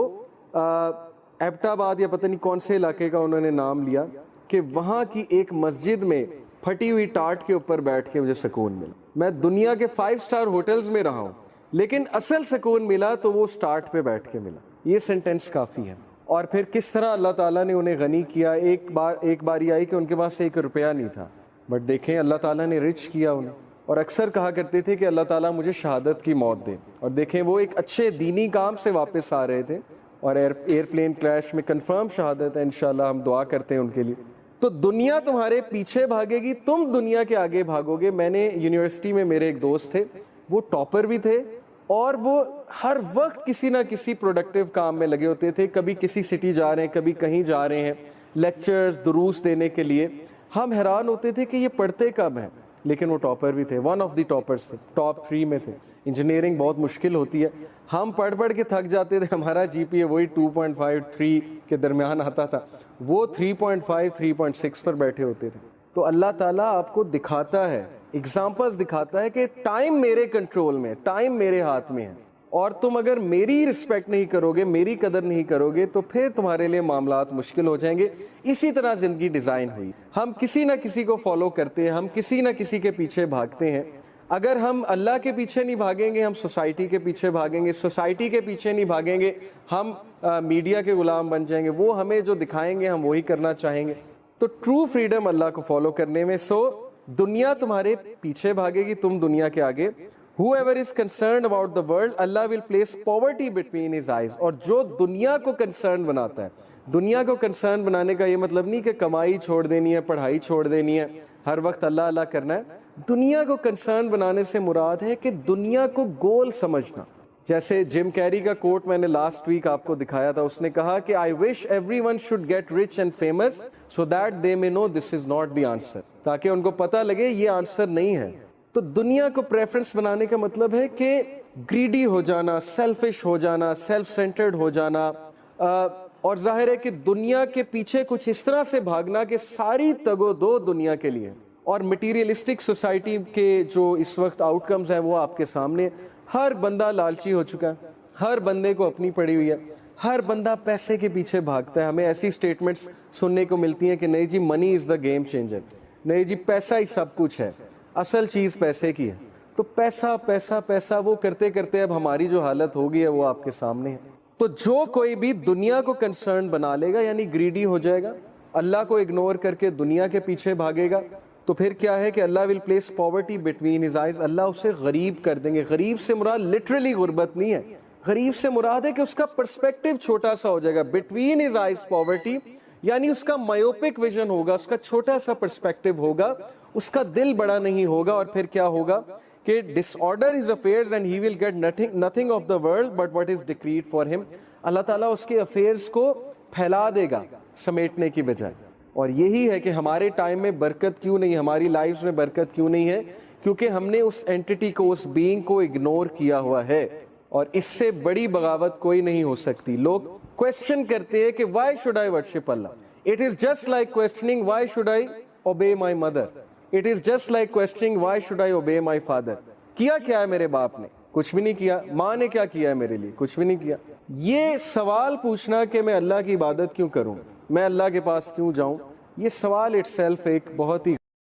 ایبٹ آباد یا پتہ نہیں کون سے علاقے کا انہوں نے نام لیا کہ وہاں کی ایک مسجد میں پھٹی ہوئی ٹاٹ کے اوپر بیٹھ کے مجھے سکون ملا. میں دنیا کے 5 اسٹار ہوٹلز میں رہا ہوں، لیکن اصل سکون ملا تو وہ سٹارٹ پہ بیٹھ کے ملا. یہ سینٹینس کافی ہے. اور پھر کس طرح اللہ تعالیٰ نے انہیں غنی کیا. ایک باری آئی کہ ان کے پاس 1 روپیہ نہیں تھا، بٹ دیکھیں اللہ تعالیٰ نے رچ کیا انہیں. اور اکثر کہا کرتے تھے کہ اللہ تعالیٰ مجھے شہادت کی موت دے. اور دیکھیں وہ ایک اچھے دینی کام سے واپس آ رہے تھے، اور ایئرپلین کریش میں کنفرم شہادت ہے. انشاءاللہ ہم دعا کرتے ہیں ان کے لیے. تو دنیا تمہارے پیچھے بھاگے گی، تم دنیا کے آگے بھاگو گے. میں نے یونیورسٹی میں میرے ایک دوست تھے، وہ ٹاپر بھی تھے، اور وہ ہر وقت کسی نہ کسی پروڈکٹیو کام میں لگے ہوتے تھے. کبھی کسی سٹی جا رہے ہیں، کبھی کہیں جا رہے ہیں لیکچرز دروس دینے کے لیے. ہم حیران ہوتے تھے کہ یہ پڑھتے کب ہیں، لیکن وہ ٹاپر بھی تھے. ون آف دی ٹاپرز تھے، ٹاپ 3 میں تھے. انجینئرنگ بہت مشکل ہوتی ہے، ہم پڑھ کے تھک جاتے تھے. ہمارا جی پی اے وہی 2.5 3 کے درمیان آتا تھا، وہ 3.5 3.6 پر بیٹھے ہوتے تھے. تو اللہ تعالیٰ آپ کو دکھاتا ہے، ایگزامپلز دکھاتا ہے کہ ٹائم میرے کنٹرول میں، ٹائم میرے ہاتھ میں ہے. اور تم اگر میری رسپیکٹ نہیں کرو گے، میری قدر نہیں کرو گے، تو پھر تمہارے لیے معاملات مشکل ہو جائیں گے. اسی طرح زندگی ڈیزائن ہوئی. ہم کسی نہ کسی کو فالو کرتے ہیں، ہم کسی نہ کسی کے پیچھے بھاگتے ہیں. اگر ہم اللہ کے پیچھے نہیں بھاگیں گے، ہم سوسائٹی کے پیچھے بھاگیں گے. سوسائٹی کے پیچھے نہیں بھاگیں گے، ہم میڈیا کے غلام بن جائیں گے. وہ ہمیں جو دکھائیں گے ہم وہی کرنا چاہیں گے. تو ٹرو فریڈم اللہ کو فالو کرنے میں. سو دنیا تمہارے پیچھے بھاگے گی، تم دنیا کے آگے. Whoever is concerned about the world, Allah will place poverty between his eyes. اور جو دنیا کو کنسرن بناتا ہے، دنیا کو کنسرن بنانے کا یہ مطلب نہیں کہ کمائی چھوڑ دینی ہے، پڑھائی چھوڑ دینی ہے، ہر وقت اللہ اللہ کرنا ہے. دنیا کو کنسرن بنانے سے مراد ہے کہ دنیا کو گول سمجھنا. جیسے جم کیری کا کوٹ میں نے لاسٹ ویک آپ کو دکھایا تھا. اس نے کہا کہ I wish everyone should get rich and famous so that they may know this is not the answer. تاکہ ان کو پتہ لگے یہ آنسر نہیں ہے.
تو دنیا کو پریفرنس بنانے کا مطلب ہے کہ گریڈی ہو جانا، سیلفش ہو جانا، سیلف سینٹرڈ ہو جانا، اور ظاہر ہے کہ دنیا کے پیچھے کچھ اس طرح سے بھاگنا کہ ساری تگ و دو دنیا کے لیے. اور مٹیریلسٹک سوسائٹی کے جو اس وقت آؤٹ کمز ہیں وہ آپ کے سامنے. ہر بندہ لالچی ہو چکا ہے، ہر بندے کو اپنی پڑی ہوئی ہے، ہر بندہ پیسے کے پیچھے بھاگتا ہے. ہمیں ایسی سٹیٹمنٹس سننے کو ملتی ہیں کہ نہیں جی منی از دا گیم چینجر، نہیں جی پیسہ ہی سب کچھ ہے، اصل چیز پیسے کی ہے. تو پیسہ پیسہ پیسہ وہ کرتے کرتے اب ہماری جو حالت ہوگی ہے وہ آپ کے سامنے ہے. تو جو کوئی بھی دنیا کو کنسرن بنا لے گا یعنی گریڈی ہو جائے گا، اللہ کو اگنور کر کے دنیا کے پیچھے بھاگے گا، تو پھر کیا ہے کہ Allah will place poverty between his eyes. Allah اسے غریب کر دیں گے. غریب سے مراد لٹرلی غربت نہیں ہے، غریب سے مراد ہے کہ اس کا پرسپیکٹو چھوٹا سا ہو جائے گا. بٹوین ہز آئیز پاورٹی یعنی اس کا مایوپک ویژن ہوگا، اس کا چھوٹا سا پرسپیکٹو ہوگا، اس کا دل بڑا نہیں ہوگا. اور پھر کیا ہوگا کہ disorder his affairs and he will get nothing of the world but what is decreed for him. Allah تعالیٰ اس کے افیئرز کو پھیلا دے گا سمیٹنے کی بجائے. اور یہی ہے کہ ہمارے ٹائم میں برکت کیوں نہیں، ہماری لائف میں برکت کیوں نہیں ہے؟ کیونکہ ہم نے اس اینٹی کو، اس بینگ کو اگنور کیا ہوا ہے. اور اس سے بڑی بغاوت کوئی نہیں ہو سکتی. لوگ کوشچن کرتے ہیں کہ why should I worship Allah. It is just like questioning why should I obey my mother. It is just like questioning why should I obey my father. کیا کیا ہے میرے باپ نے؟ کچھ بھی نہیں کیا. ماں نے کیا کیا ہے میرے لیے؟ کچھ بھی نہیں کیا. یہ سوال پوچھنا کہ میں اللہ کی عبادت کیوں کروں، میں اللہ کے پاس کیوں جاؤں، یہ سوال اٹ سیلف ایک بہت ہی